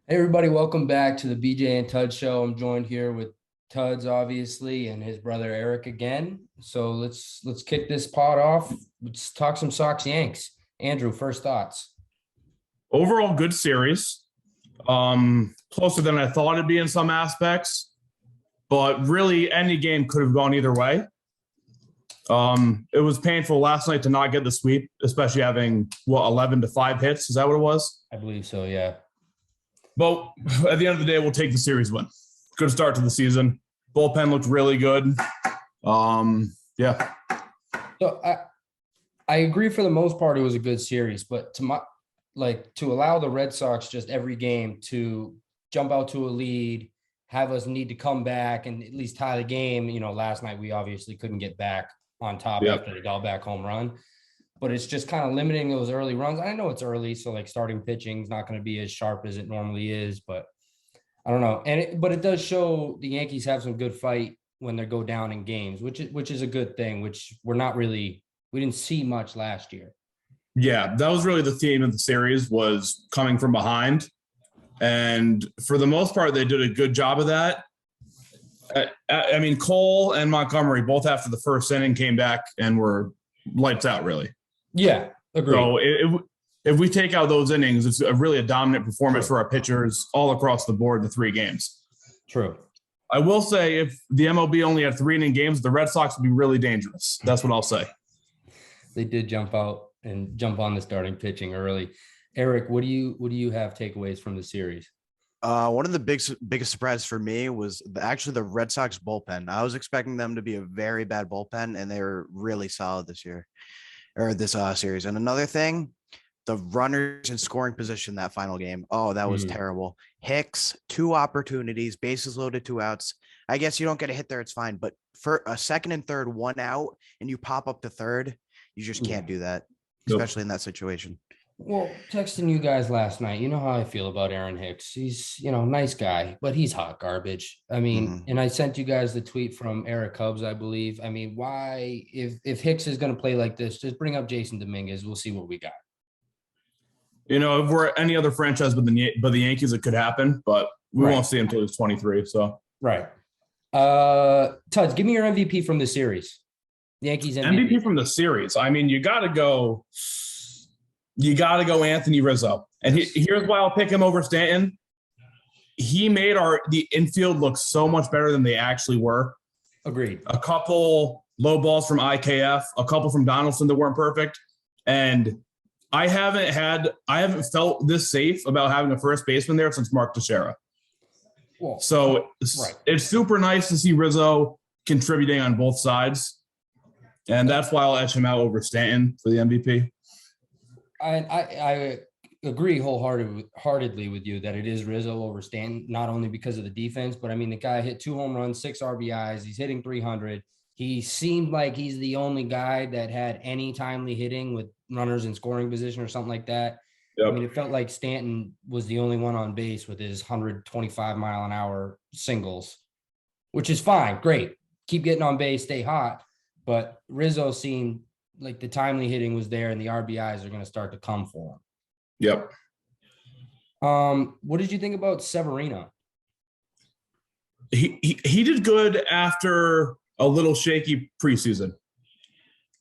Hey everybody, welcome back to the BJ and Tuds Show. I'm joined here with Tuds, obviously, and his brother Eric again. So let's kick this pod off. Let's talk some Sox Yanks. Andrew, first thoughts. Overall, good series. Closer than I thought it'd be in some aspects, but really any game could have gone either way. It was painful last night to not get the sweep, especially having 11-5 hits. Is that what it was? I believe so, yeah. But at the end of the day, we'll take the series win. Good start to the season. Bullpen looked really good. Yeah. So I agree for the most part it was a good series, but to allow the Red Sox just every game to jump out to a lead, have us need to come back and at least tie the game. Last night we obviously couldn't get back on top after the Dahlback home run, but it's just kind of limiting those early runs. I know it's early, so like starting pitching is not going to be as sharp as it normally is, but I don't know. But it does show the Yankees have some good fight when they go down in games, which is a good thing, which we didn't see much last year. Yeah, that was really the theme of the series, was coming from behind. And for the most part, they did a good job of that. I mean, Cole and Montgomery, both after the first inning, came back and were lights out, really. Yeah, agreed. So if we take out those innings, it's really a dominant performance for our pitchers all across the board, the 3 games. True. I will say if the MLB only had 3-inning games, the Red Sox would be really dangerous. That's what I'll say. They did jump out and jump on the starting pitching early. Eric, what do you have takeaways from the series? One of the biggest surprises for me was actually the Red Sox bullpen. I was expecting them to be a very bad bullpen, and they were really solid this series. And another thing, the runners in scoring position that final game. Oh, that was terrible. Hicks, 2 opportunities, bases loaded, 2 outs. I guess you don't get a hit there, it's fine. But for a second and third, 1 out, and you pop up to third, you just can't do that, especially in that situation. Well, texting you guys last night, you know how I feel about Aaron Hicks. He's, nice guy, but he's hot garbage. I mean, and I sent you guys the tweet from Eric Cubs, I believe. I mean, why, if Hicks is going to play like this, just bring up Jason Dominguez. We'll see what we got. If we're any other franchise but the Yankees, it could happen, but we won't see him until he's 23. So right. Tuds, give me your MVP from the series. The Yankees MVP from the series. I mean, you got to go Anthony Rizzo. And here's why I'll pick him over Stanton. He made the infield look so much better than they actually were. Agreed. A couple low balls from IKF, a couple from Donaldson that weren't perfect. And I haven't felt this safe about having a first baseman there since Mark Teixeira. Well, so it's super nice to see Rizzo contributing on both sides. And that's why I'll edge him out over Stanton for the MVP. I agree wholeheartedly with you that it is Rizzo over Stanton, not only because of the defense, but I mean, the guy hit 2 home runs, 6 RBIs. He's hitting 300. He seemed like he's the only guy that had any timely hitting with runners in scoring position or something like that. Yep. I mean, it felt like Stanton was the only one on base with his 125-mile-an-hour singles, which is fine. Great. Keep getting on base, stay hot. But Rizzo seemed like the timely hitting was there and the RBIs are going to start to come for him. Yep. What did you think about Severino? He did good after a little shaky preseason.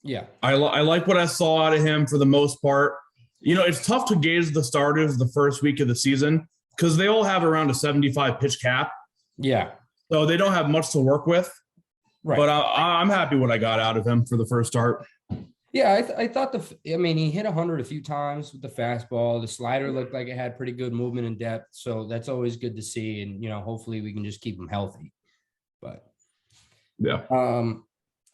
Yeah. I like what I saw out of him for the most part. It's tough to gauge the starters the first week of the season because they all have around a 75 pitch cap. Yeah. So they don't have much to work with. Right. But I'm happy what I got out of him for the first start. Yeah, I thought he hit 100 a few times with the fastball. The slider looked like it had pretty good movement and depth. So that's always good to see. And, hopefully we can just keep him healthy. But yeah. How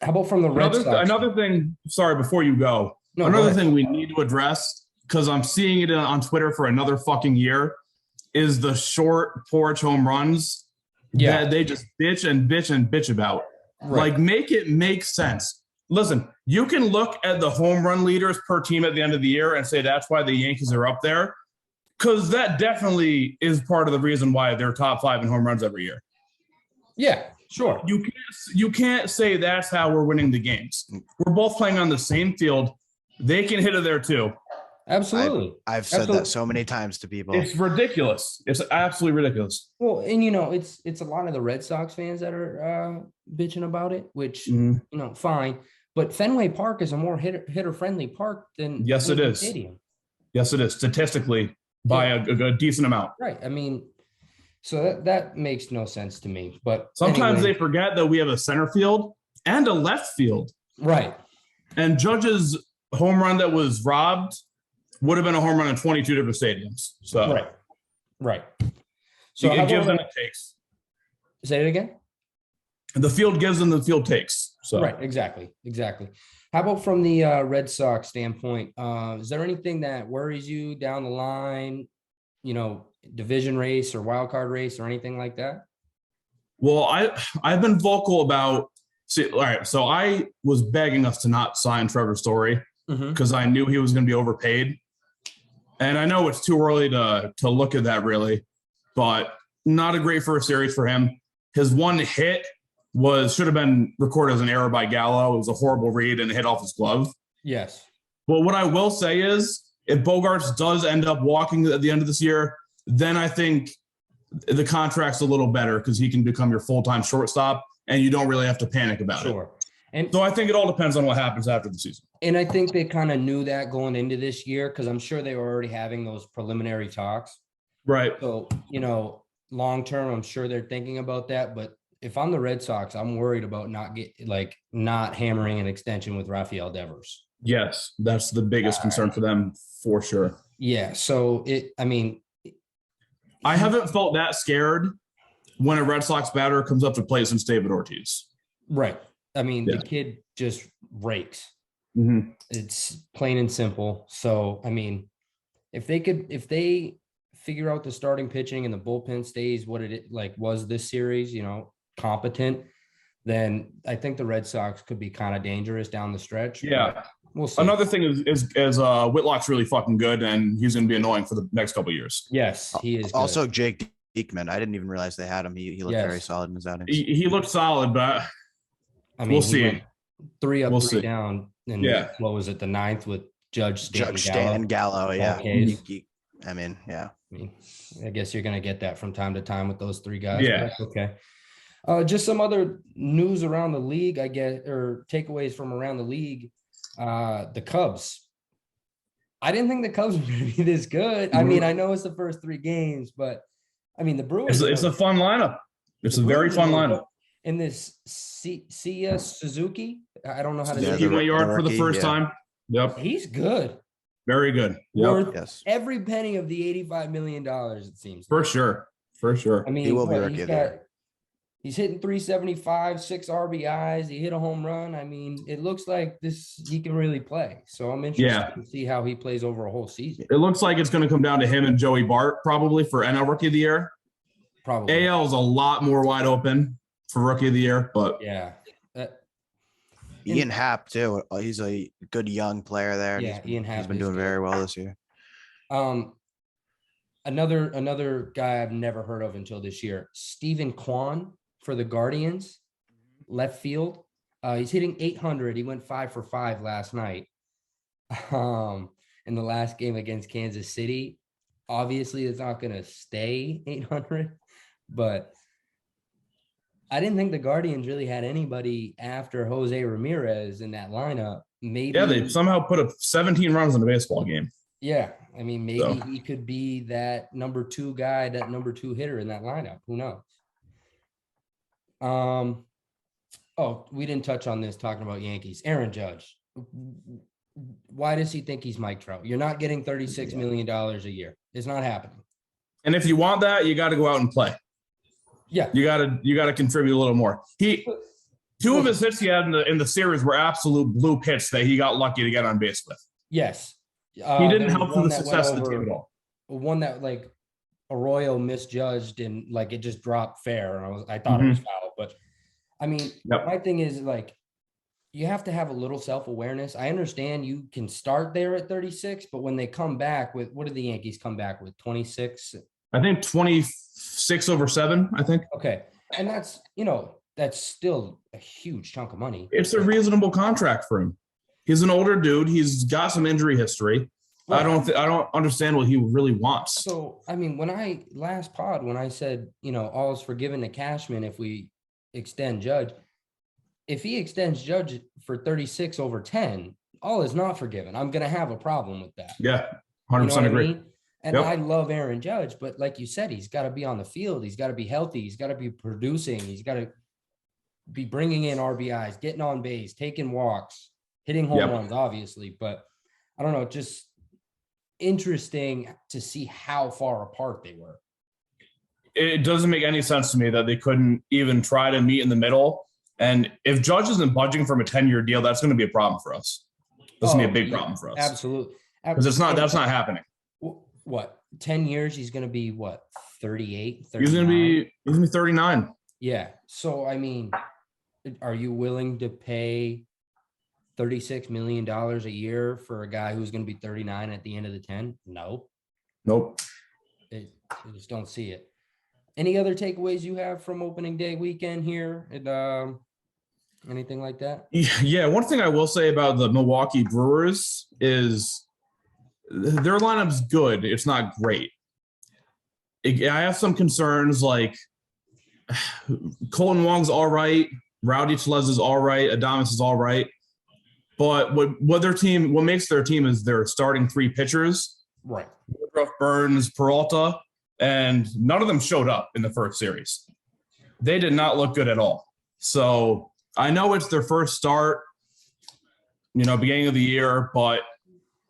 about from the Red Sox? Another thing, sorry, before you go, another thing we need to address, because I'm seeing it on Twitter for another fucking year, is the short porch home runs that they just bitch and bitch and bitch about. Right. Like, make it make sense. Listen, you can look at the home run leaders per team at the end of the year and say that's why the Yankees are up there, because that definitely is part of the reason why they're top 5 in home runs every year. Yeah, sure. You can't say that's how we're winning the games. We're both playing on the same field. They can hit it there too. Absolutely. I've said that so many times to people. It's ridiculous. It's absolutely ridiculous. Well, and it's a lot of the Red Sox fans that are bitching about it, which fine. But Fenway Park is a more hitter friendly park than Yes, it is. Stadium. Yes, it is statistically by a decent amount. Right. I mean, so that makes no sense to me. But sometimes they forget that we have a center field and a left field. Right. And Judge's home run that was robbed would have been a home run in 22 different stadiums. So right. So it gives them, it takes. Say it again. The field gives them, the field takes. So right, exactly. How about from the Red Sox standpoint? Is there anything that worries you down the line? Division race or wild card race or anything like that? Well, I've been vocal about. All right, so I was begging us to not sign Trevor Story because I knew he was going to be overpaid, and I know it's too early to look at that really, but not a great first series for him. His one hit should have been recorded as an error by Gallo. It was a horrible read and it hit off his glove. Yes. But what I will say is, if Bogaerts does end up walking at the end of this year, then I think the contract's a little better because he can become your full-time shortstop and you don't really have to panic about it. And so I think it all depends on what happens after the season. And I think they kind of knew that going into this year because I'm sure they were already having those preliminary talks. Right. So, long term, I'm sure they're thinking about that. But if I'm the Red Sox, I'm worried about not hammering an extension with Rafael Devers. Yes, that's the biggest concern for them for sure. Yeah. So I haven't felt that scared when a Red Sox batter comes up to play since David Ortiz. Right. I mean, the kid just rakes. Mm-hmm. It's plain and simple. So, I mean, if they figure out the starting pitching and the bullpen stays what it was this series, competent, then I think the Red Sox could be kind of dangerous down the stretch. Yeah. We'll see. Another thing is Whitlock's really fucking good, and he's going to be annoying for the next couple of years. Yes, he is. Also, good. Jake Diekman. I didn't even realize they had him. He looked very solid in his outings. He looked solid, but we'll see. 3 up, 3 down. And what was it, the 9th with Judge Stanton Gallo? Yeah. I guess you're going to get that from time to time with those 3 guys. Yeah. That's okay. Just some other news around the league, I guess, or takeaways from around the league. The Cubs. I didn't think the Cubs were going to be this good. Mm-hmm. I mean, I know it's the first 3 games, but I mean, the Brewers. It's a fun lineup. It's a very fun lineup. And this Sia Suzuki, I don't know how to say he went yard for the first time. Yep. He's good. Very good. Worth every penny of the $85 million, it seems. For sure. I mean, he will be rookie there. He's hitting 375, 6 RBIs. He hit a home run. I mean, it looks like he can really play. So I'm interested to see how he plays over a whole season. It looks like it's going to come down to him and Joey Bart probably for NL Rookie of the Year. Probably. AL is a lot more wide open for Rookie of the Year, but Ian Happ too. He's a good young player there. Yeah, Ian Happ. He's been doing very well this year. Another guy I've never heard of until this year, Stephen Kwan for the Guardians, left field. He's hitting 800. He went 5 for 5 last night. In the last game against Kansas City. Obviously, it's not going to stay 800, but I didn't think the Guardians really had anybody after Jose Ramirez in that lineup. Maybe they somehow put up 17 runs in a baseball game. Yeah, I mean, maybe he could be that number 2 guy, that number 2 hitter in that lineup. Who knows? We didn't touch on this talking about Yankees. Aaron Judge. Why does he think he's Mike Trout? You're not getting $36 million a year. It's not happening. And if you want that, you got to go out and play. Yeah. You got to contribute a little more. 2 of his hits he had in the series were absolute blue hits that he got lucky to get on base with. Yes. He didn't help for the success of the team at all. One that Arroyo misjudged and it just dropped fair. And I thought it was foul. But I mean, my thing is you have to have a little self-awareness. I understand you can start there at 36, but when they come back with, what did the Yankees come back with? 26? I think 26 over 7, I think. Okay. And that's still a huge chunk of money. It's a reasonable contract for him. He's an older dude. He's got some injury history. Right. I don't understand what he really wants. So, I mean, when I said, all is forgiven to Cashman if we extend Judge, if he extends Judge for 36 over 10, all is not forgiven. I'm going to have a problem with that. Yeah, 100% agree. I mean? And I love Aaron Judge, but like you said, he's got to be on the field. He's got to be healthy. He's got to be producing. He's got to be bringing in RBIs, getting on base, taking walks, hitting home runs, obviously. But I don't know, just interesting to see how far apart they were. It doesn't make any sense to me that they couldn't even try to meet in the middle. And if Judge isn't budging from a 10-year deal, that's going to be a problem for us. That's going to be a big problem for us. Absolutely. Because that's not happening. What, 10 years? He's going to be what, 38, 39? He's going to be 39. Yeah. So, I mean, are you willing to pay $36 million a year for a guy who's going to be 39 at the end of the 10? No. Nope. I just don't see it. Any other takeaways you have from opening day weekend here? Anything like that? Yeah. One thing I will say about the Milwaukee Brewers is their lineup's good. It's not great. I have some concerns, like Colton Wong's all right. Rowdy Tellez is all right. Adames is all right. But what makes their team is their starting three pitchers. Right. Woodruff, Burns, Peralta, and none of them showed up in the first series. They did not look good at all. So I know it's their first start, beginning of the year, but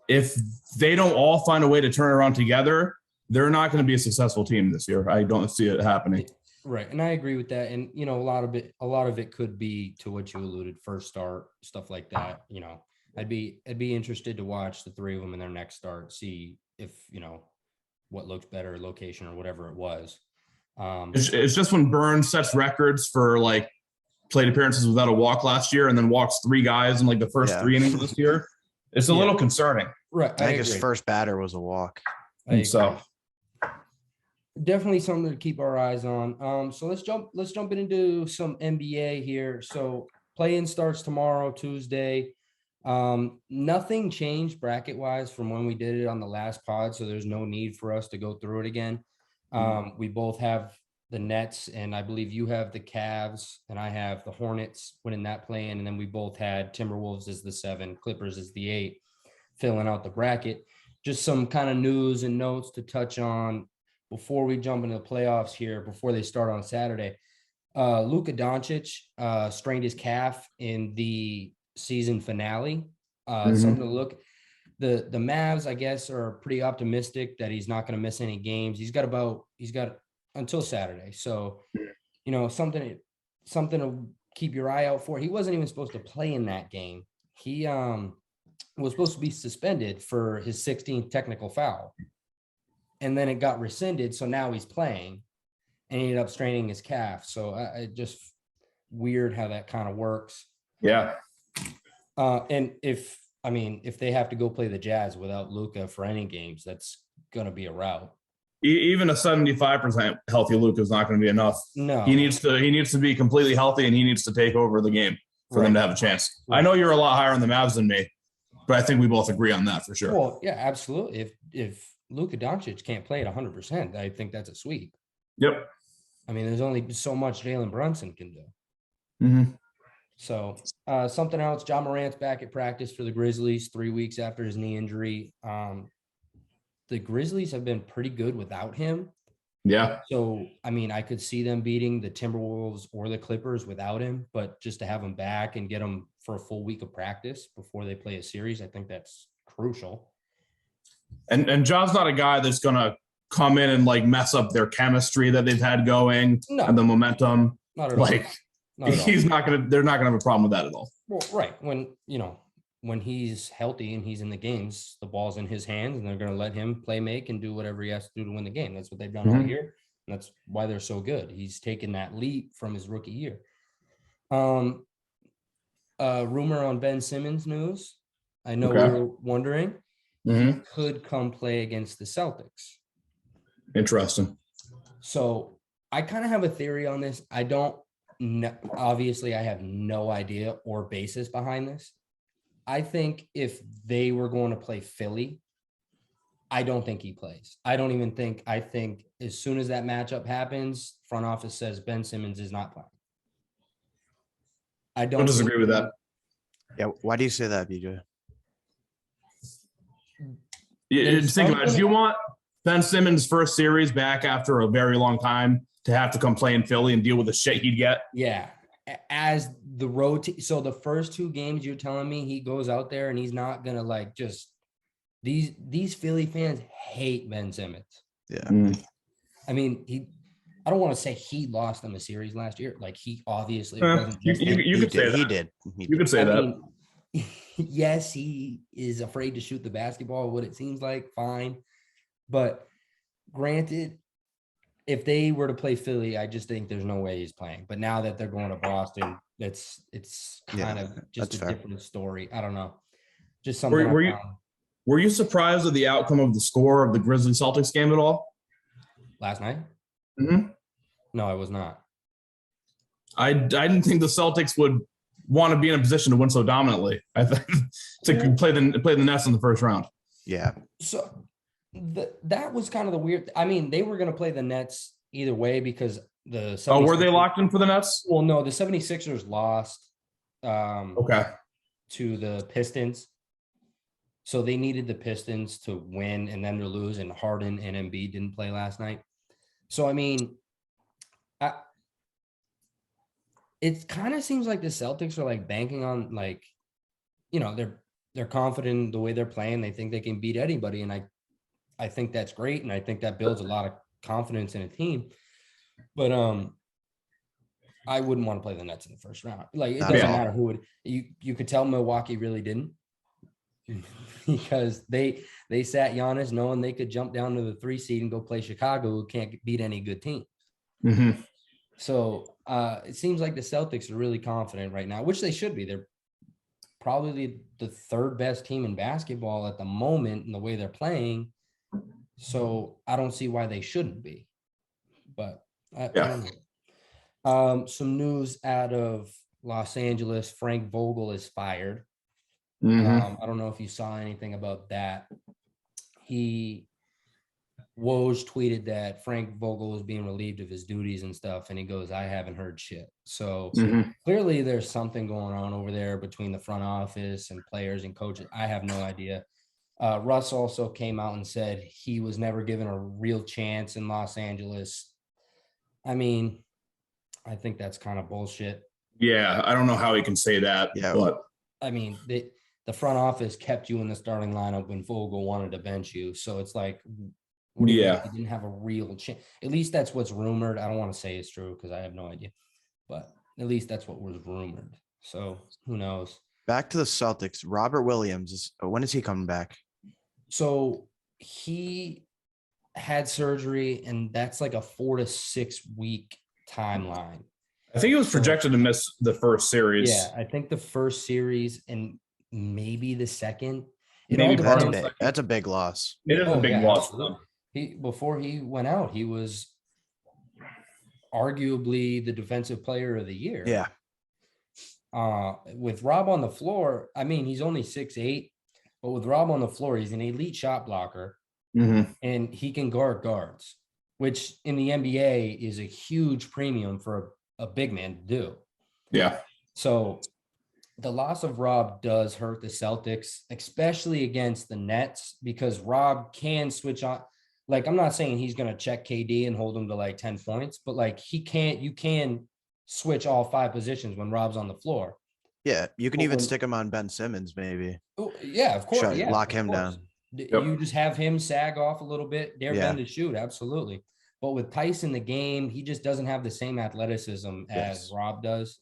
if they don't all find a way to turn it around together, they're not going to be a successful team this year. I don't see it happening. Right. And I agree with that. And, a lot of it could be to what you alluded, first start, stuff like that. I'd be interested to watch the three of them in their next start, see if, what looks better, location or whatever it was. It's just when Burns sets records for like plate appearances without a walk last year and then walks three guys in like the first 3 innings of this year. It's a little concerning. Right. I think his first batter was a walk. So definitely something to keep our eyes on. So let's jump into some NBA here. So play-in starts tomorrow, Tuesday. Nothing changed bracket wise from when we did it on the last pod, so there's no need for us to go through it again. We both have the Nets, and I believe you have the Cavs, and I have the Hornets winning that play-in, and then we both had Timberwolves as the 7, Clippers as the 8, filling out the bracket. Just some kind of news and notes to touch on before we jump into the playoffs here, before they start on Saturday. Luka Doncic strained his calf in the season finale. Something to look. The Mavs, I guess, are pretty optimistic that he's not going to miss any games. He's got until Saturday. So, something to keep your eye out for. He wasn't even supposed to play in that game. He was supposed to be suspended for his 16th technical foul. And then it got rescinded. So now he's playing and he ended up straining his calf. So just weird how that kind of works. Yeah. And if they have to go play the Jazz without Luka for any games, that's going to be a rout. Even a 75% healthy Luka is not going to be enough. No, he needs to be completely healthy, and he needs to take over the game for them to have a chance. Right. I know you're a lot higher on the Mavs than me, but I think we both agree on that for sure. Well, yeah, absolutely. If Luka Doncic can't play at 100%, I think that's a sweep. Yep. I mean, there's only so much Jalen Brunson can do. Mm-hmm. So something else, Ja Morant's back at practice for the Grizzlies 3 weeks after his knee injury. The Grizzlies have been pretty good without him. Yeah. So, I could see them beating the Timberwolves or the Clippers without him, but just to have him back and get him for a full week of practice before they play a series, I think that's crucial. And John's not a guy that's going to come in and like mess up their chemistry that they've had going and the momentum. Not at all. They're not going to have a problem with that at all. Well, right. When he's healthy and he's in the games, the ball's in his hands and they're going to let him play, make, and do whatever he has to do to win the game. That's what they've done all year. And that's why they're so good. He's taken that leap from his rookie year. Rumor on Ben Simmons news. I know we were wondering. He could come play against the Celtics. Interesting. So I kind of have a theory on this. I don't know. Obviously, I have no idea or basis behind this. I think if they were going to play Philly, I don't think he plays. I think as soon as that matchup happens, front office says Ben Simmons is not playing. I don't disagree with that. Yeah. Why do you say that, BJ? Think about it. Do you want Ben Simmons' first series back after a very long time to have to come play in Philly and deal with the shit he'd get? Yeah. As the road, so the first 2 games, you're telling me he goes out there and he's not gonna like just these Philly fans hate Ben Simmons. Yeah. I mean, I don't want to say he lost them a series last year. Like he obviously wasn't. You could say that. He did. You could say that. Yes, he is afraid to shoot the basketball, what it seems like, fine. But granted, if they were to play Philly, I just think there's no way he's playing. But now that they're going to Boston, it's kind of just a different story. I don't know. Just something. Were you surprised at the outcome of the score of the Grizzlies Celtics game at all? Last night? Mm-hmm. No, I was not. I didn't think the Celtics would want to be in a position to win so dominantly. I think to play the Nets in the first round. Yeah. So that was kind of the weird. I mean, they were going to play the Nets either way because the 76ers, were they locked in for the Nets? Well, no, the 76ers lost to the Pistons. So they needed the Pistons to win and then to lose, and Harden and Embiid didn't play last night. So, I mean, it kind of seems like the Celtics are like banking on like, you know, they're confident in the way they're playing. They think they can beat anybody. And I think that's great. And I think that builds a lot of confidence in a team. But I wouldn't want to play the Nets in the first round. Like, it doesn't matter who would. You could tell Milwaukee really didn't. Because they sat Giannis knowing they could jump down to the 3 seed and go play Chicago, who can't beat any good team. Mm-hmm. So it seems like the Celtics are really confident right now, which they should be. They're probably the 3rd best team in basketball at the moment in the way they're playing. So I don't see why they shouldn't be. But I don't know. Some news out of Los Angeles: Frank Vogel is fired. Mm-hmm. I don't know if you saw anything about that. Woj tweeted that Frank Vogel was being relieved of his duties and stuff, and he goes, I haven't heard shit. So clearly there's something going on over there between the front office and players and coaches. I have no idea. Russ also came out and said he was never given a real chance in Los Angeles. I mean, I think that's kind of bullshit. Yeah, I don't know how he can say that. Yeah, but I mean, the front office kept you in the starting lineup when Vogel wanted to bench you. So it's like, what do you mean? You didn't have a real chance. At least that's what's rumored. I don't want to say it's true because I have no idea, but at least that's what was rumored. So who knows? Back to the Celtics. Robert Williams, when is he coming back? So he had surgery, and that's like a 4 to 6 week timeline. I think he was projected to miss the first series. Yeah, I think the first series and maybe the second. That's a big loss. It is a big loss for them. Before he went out, he was arguably the defensive player of the year. Yeah. With Rob on the floor, I mean, he's only 6'8", but with Rob on the floor, he's an elite shot blocker, and he can guard guards, which in the NBA is a huge premium for a big man to do. Yeah. So the loss of Rob does hurt the Celtics, especially against the Nets, because Rob can switch on. Like, I'm not saying he's going to check KD and hold him to like 10 points, but like you can switch all 5 positions when Rob's on the floor. Yeah. You can even stick him on Ben Simmons, maybe. Oh, yeah, of course. Lock him down. You just have him sag off a little bit, dare Ben to shoot. Absolutely. But with Tice in the game, he just doesn't have the same athleticism as Rob does.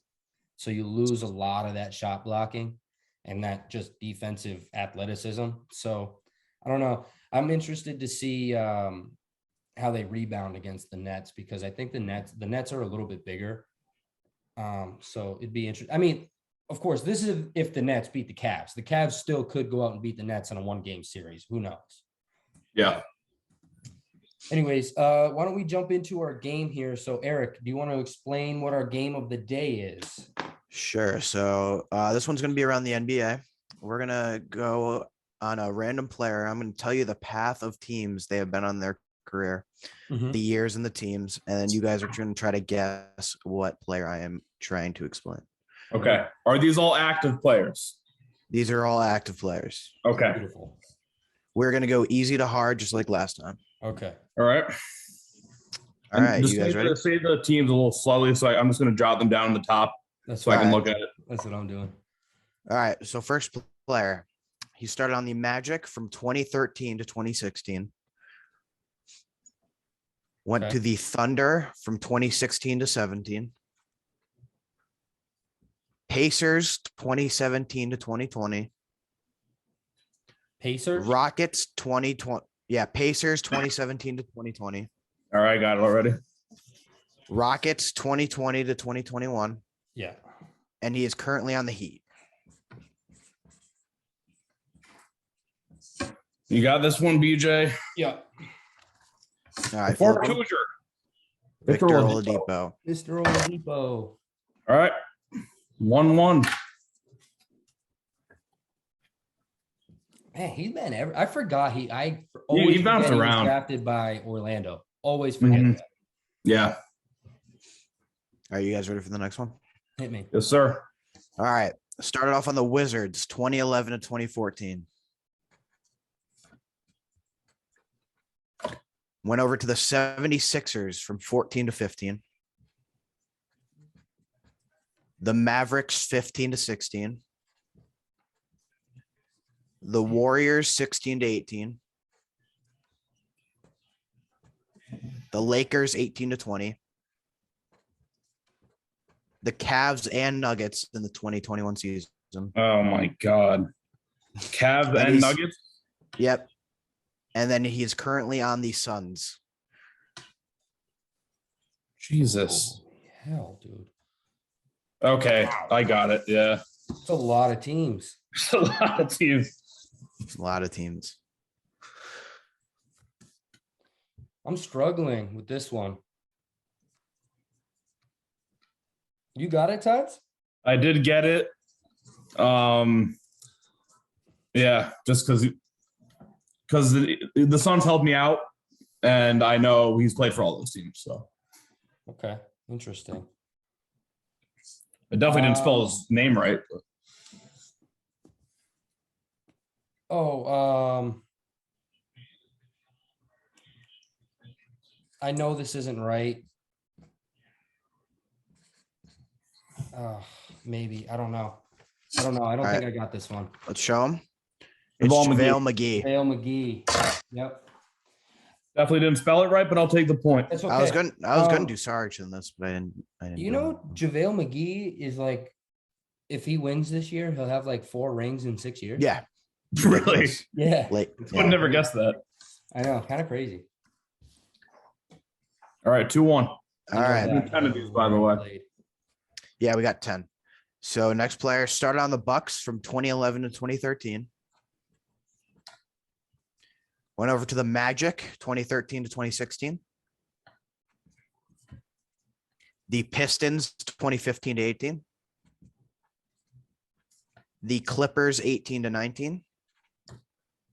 So you lose a lot of that shot blocking and that just defensive athleticism. So I don't know. I'm interested to see how they rebound against the Nets, because I think the Nets are a little bit bigger. So it'd be interesting. I mean, of course, this is if the Nets beat the Cavs. The Cavs still could go out and beat the Nets in a 1-game series. Who knows? Yeah. Anyways, why don't we jump into our game here? So, Eric, do you want to explain what our game of the day is? Sure. So this one's going to be around the NBA. We're going to go on a random player. I'm going to tell you the path of teams they have been on their career, Mhm. the years and the teams, and then you guys are going to try to guess what player I am trying to explain. Okay. Are these all active players? These are all active players. Okay. Beautiful. We're going to go easy to hard, just like last time. Okay. All right. All right, just you guys ready? say the teams a little slowly, so I'm just going to jot them down on the top That's so I can look at it. That's what I'm doing. All right. So first player, he started on the Magic from 2013 to 2016. Went Okay. to the Thunder from 2016 to 17. Pacers 2017 to 2020. Pacers. Rockets 2020. Yeah, Pacers 2017 to 2020. All right, got it already. Rockets 2020 to 2021. Yeah. And he is currently on the Heat. You got this one, BJ. Yeah. All right, Fort Philip. Hoosier. Victor Oladipo. Oladipo. Mr. Oladipo. All right. 1-1. Man, he's been I forgot he He bounced forget around. Was drafted by Orlando. Always forget Mhm. that. Yeah. Are you guys ready for the next one? Hit me. Yes, sir. All right. Started off on the Wizards 2011 to 2014. Went over to the 76ers from 14 to 15. The Mavericks 15 to 16. The Warriors 16 to 18. The Lakers 18 to 20. The Cavs and Nuggets in the 2021 season. Oh, my God. Cavs And and Nuggets? Yep. And then he is currently on the Suns. Jesus. Holy hell, dude. Okay, I got it. Yeah. It's a lot of teams. It's a lot of teams. A lot of teams. I'm struggling with this one. You got it, Tuds? I did get it. Yeah, just because the Suns helped me out, and I know he's played for all those teams. So Okay, interesting. I definitely didn't spell his name right. But. I know this isn't right. Maybe. I don't know. I don't think I got this one. Let's show him. It's JaVale McGee. JaVale McGee. Yep. Definitely didn't spell it right, but I'll take the point. That's okay. I was gonna do Sarge in this, but I didn't. You know, JaVale McGee is like, if he wins this year, he'll have like 4 rings in 6 years. Yeah. Really? Yeah. Late. I would never guess that. I know, kind of crazy. All right, 2-1. All right. 10 of these, by the way. Yeah, we got 10. So next player started on the Bucks from 2011 to 2013. Went over to the Magic 2013 to 2016. The Pistons 2015 to 18. The Clippers 18 to 19.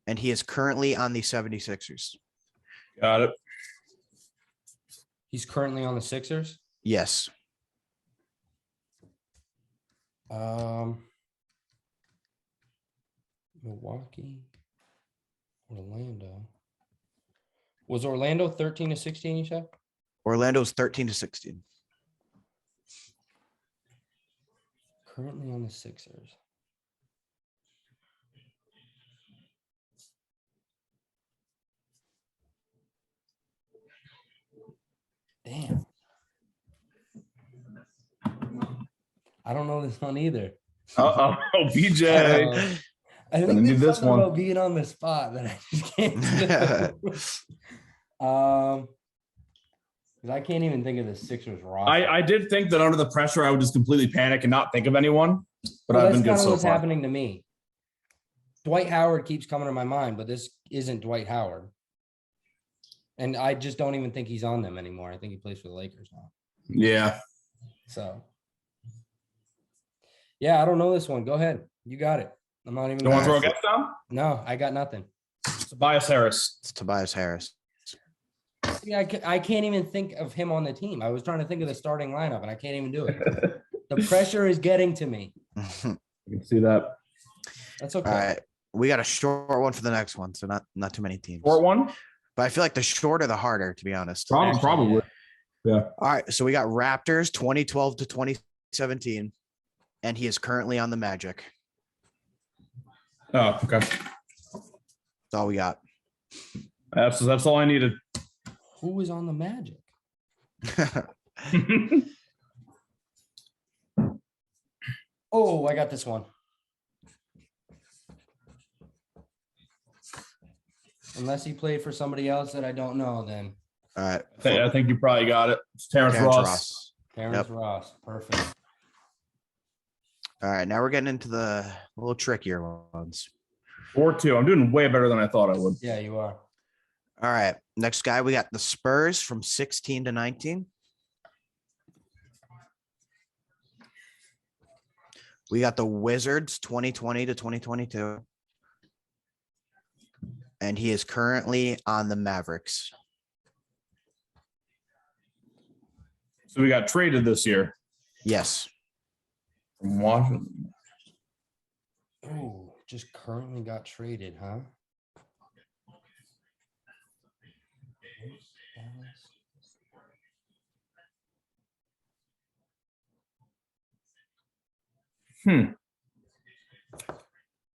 And he is currently on the 76ers. Got it. He's currently on the Sixers. Yes. Milwaukee, Orlando. Was Orlando 13 to 16, you said? Orlando's 13 to 16. Currently on the Sixers. Damn. I don't know this one either. Oh, BJ. I think there's this something about being on the spot that I just can't do. I can't even think of the Sixers roster. I did think that under the pressure, I would just completely panic and not think of anyone. But I've been good so far. What's happening to me. Dwight Howard keeps coming to my mind, but this isn't Dwight Howard. And I just don't even think he's on them anymore. I think he plays for the Lakers now. Yeah. So, yeah, I don't know this one. Go ahead. You got it. I'm not even. You want to throw a guess down? No, I got nothing. Tobias Harris. It's Tobias Harris. Yeah, I can't even think of him on the team. I was trying to think of the starting lineup, and I can't even do it. The pressure is getting to me. You can see that. That's okay. All right. We got a short one for the next one, so not too many teams. Short one? But I feel like the shorter, the harder, to be honest. Probably. Yeah. All right. So we got Raptors 2012 to 2017, and he is currently on the Magic. Oh, okay. That's all we got. That's all I needed. Who was on the Magic? Oh, I got this one. Unless he played for somebody else that I don't know, then. All right. I think you probably got it. It's Terrence Ross. Terrence Ross. Perfect. All right. Now we're getting into the little trickier ones. 4-2. I'm doing way better than I thought I would. Yeah, you are. All right. Next guy, we got the Spurs from 16 to 19. We got the Wizards 2020 to 2022. And he is currently on the Mavericks. So we got traded this year Yes. from Washington. Oh, just currently got traded, huh?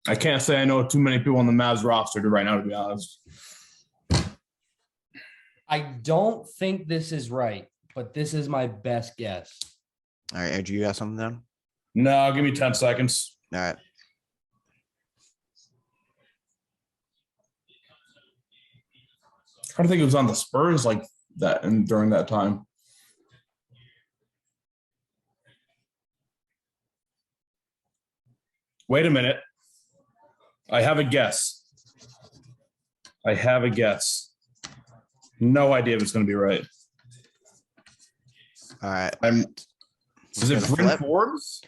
I can't say I know too many people on the Mavs roster right now, to be honest. I don't think this is right, but this is my best guess. All right. Andrew, you got something down? No, give me 10 seconds. All right. I don't think it was on the Spurs like that and during that time. Wait a minute. I have a guess. No idea if it's going to be right. All right. Is it Bryn Forbes?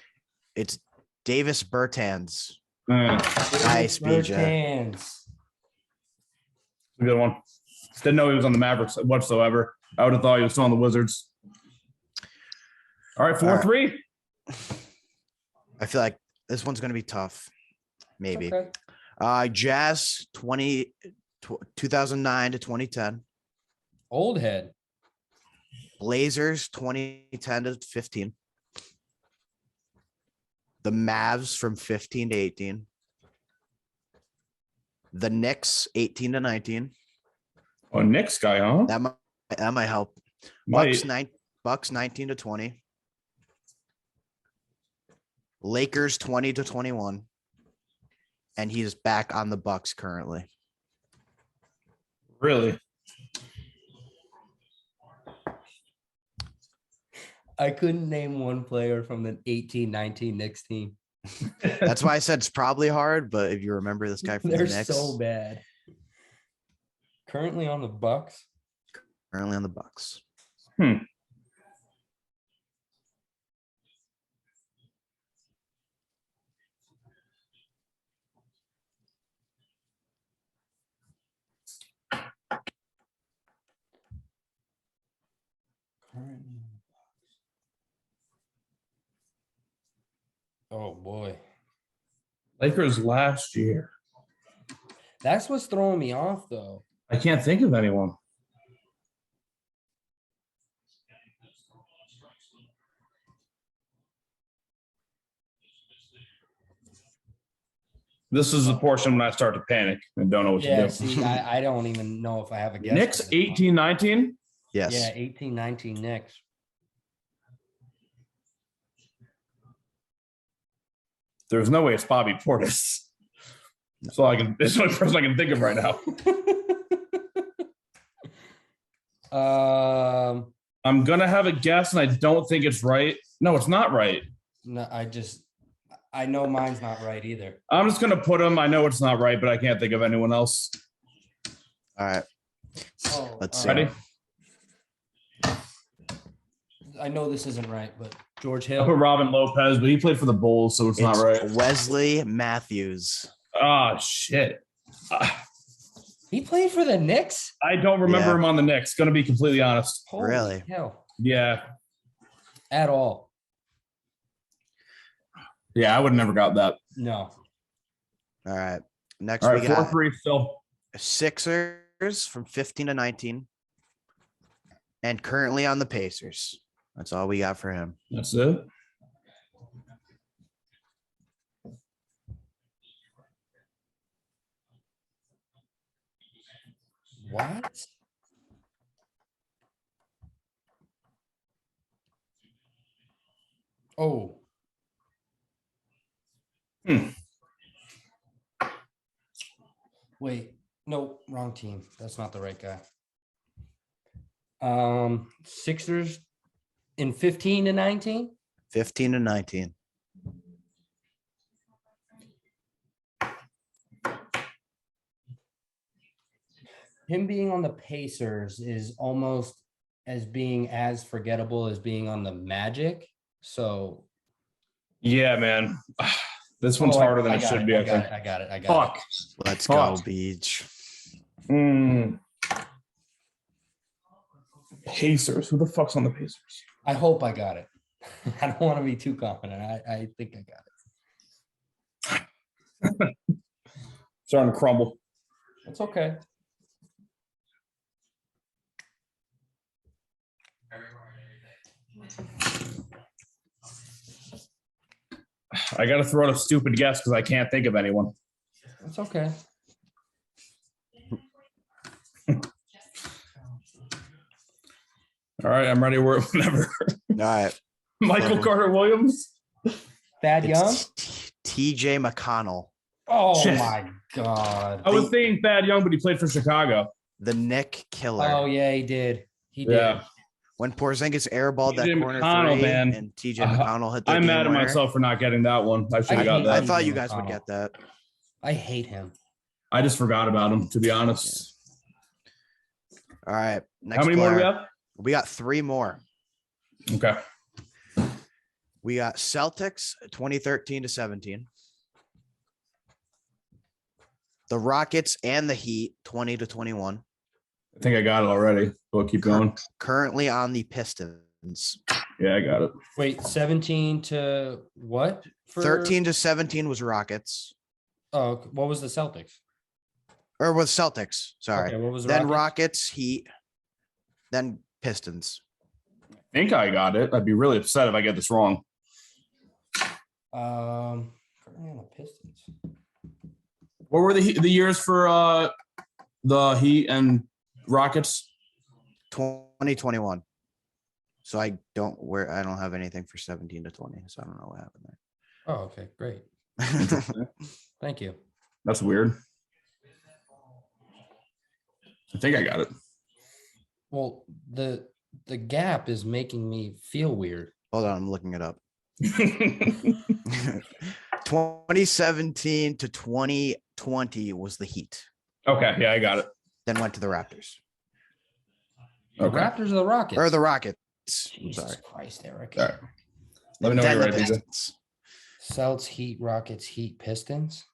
It's Davis Bertans. Nice, BJ. A good one. Didn't know he was on the Mavericks whatsoever. I would have thought he was still on the Wizards. All right, 4-3. I feel like this one's going to be tough. Maybe. Okay. Jazz 2009 to 2010. Old head. Blazers 2010 to 15. The Mavs from 15 to 18. The Knicks 18 to 19. Oh, Knicks guy, huh? That might help. Bucks 19 to 20. Lakers 20 to 21. And he's back on the Bucks currently. Really? I couldn't name one player from the 18-19 Knicks team. That's why I said it's probably hard, but if you remember this guy from the They're Knicks. so bad. Currently on the Bucks. Currently on the Bucks. Oh boy. Lakers last year. That's what's throwing me off though. I can't think of anyone. This is the portion when I start to panic and don't know what to do. See, I don't even know if I have a guess. Knicks 18-19? Yes. Yeah, 18-19 Knicks. There's no way it's Bobby Portis. It's the only person I can think of right now. I'm gonna have a guess, and I don't think it's right. No, it's not right. No, I know mine's not right either. I'm just gonna put him. I know it's not right, but I can't think of anyone else. All right. Oh, Let's see. Ready? I know this isn't right, but George I put Hill. Robin Lopez, but he played for the Bulls, so it's not right. Wesley Matthews. Oh, shit. He played for the Knicks? I don't remember him on the Knicks, going to be completely honest. Holy Really? hell. Yeah. At all. Yeah, I would have never got that. No. All right. Next, All right, we got 4-3 still. Sixers from 15 to 19. And currently on the Pacers. That's all we got for him. That's it. What? Oh. Wait. No, wrong team. That's not the right guy. Sixers in 15 to 19. 15 to 19. Him being on the Pacers is almost being as forgettable as being on the Magic. So Yeah, man. This one's harder than it should be. I got it. Fuck. Let's go, Beach. Pacers. Who the fuck's on the Pacers? I hope I got it. I don't want to be too confident. I think I got it. Starting to crumble. It's okay. I got to throw out a stupid guess because I can't think of anyone. It's okay. All right, I'm ready whenever. All right. Michael Carter Williams. Thad Young. TJ McConnell. Oh Shit. my God. I was thinking Thad Young, but he played for Chicago. The Nick Killer. Oh yeah, he did. He did. Yeah. When Porzingis airballed that TJ corner McConnell, three, man. and TJ McConnell hit the I'm game mad at winner. myself for not getting that one. I should have got hate that. I thought you TJ guys would McConnell. get that. I hate him. I just forgot about him, to be honest. All right. Next How many more do we player. have? We got 3 more. Okay. We got Celtics 2013 to 17. The Rockets and the Heat 20 to 21. I think I got it already. We'll keep going. Currently on the Pistons. Yeah, I got it. Wait, 17 to what? 13 to 17 was Rockets. Oh, what was the Celtics? Or was Celtics. Sorry. Okay, what was the Then Rockets? Rockets, Heat, then Pistons. I think I got it. I'd be really upset if I get this wrong. Currently on the Pistons. What were the years for the Heat and Rockets? 2021. So I don't have anything for 17 to 20. So I don't know what happened Oh, okay, great. there. Thank you. That's weird. I think I got it. Well, the gap is making me feel weird. Hold on, I'm looking it up. 2017 to 2020 was the Heat. Okay, yeah, I got it. Then went to the Raptors. The Okay. Raptors or the Rockets? Or the Rockets. I'm Jesus sorry. Christ, Eric. All right. Let me know Then when the you're ready. BJ. Pistons. Celtics, Heat, Rockets, Heat, Pistons.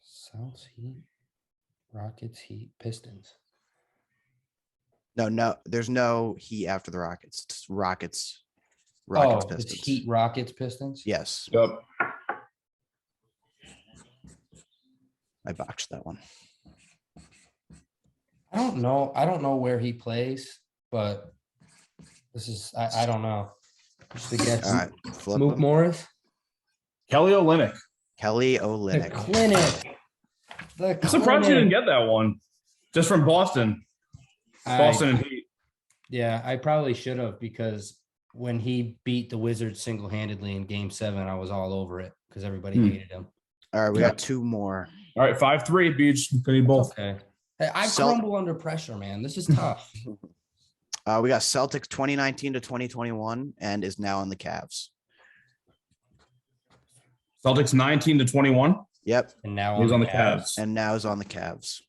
Celtics, Heat, Rockets, Heat, Pistons. No, there's no Heat after the Rockets. It's Rockets, It's Pistons. Heat, Rockets, Pistons. Yes, Yep. I botched that one. I don't know where he plays, but this is I don't know. Just a guess. All right, flip Mook them. Morris. Kelly Olynyk. Kelly The Olynyk. clinic. I'm surprised you didn't get that one. Just from Boston. Boston and Heat. Yeah, I probably should have, because when he beat the Wizards single-handedly in Game 7, I was all over it because everybody hated him. All right, we Yeah. got 2 more. All right, 5-3, Beach. We need both. Okay. Hey, I Cel- crumble under pressure, man. This is tough. We got Celtics 2019 to 2021 and is now on the Cavs. Celtics 19 to 21. Yep, And now He's on the Cavs. and now is on the Cavs.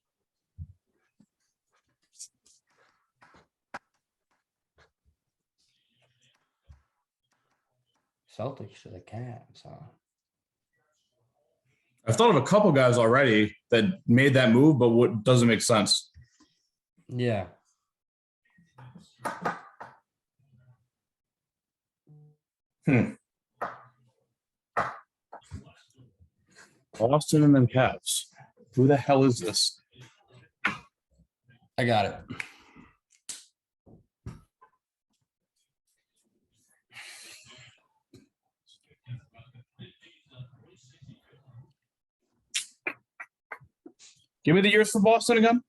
Celtics to the Cavs, huh? I've thought of a couple guys already that made that move, but what doesn't make sense. Yeah. Boston and then Cavs. Who the hell is this? I got it. Give me the years for Boston again.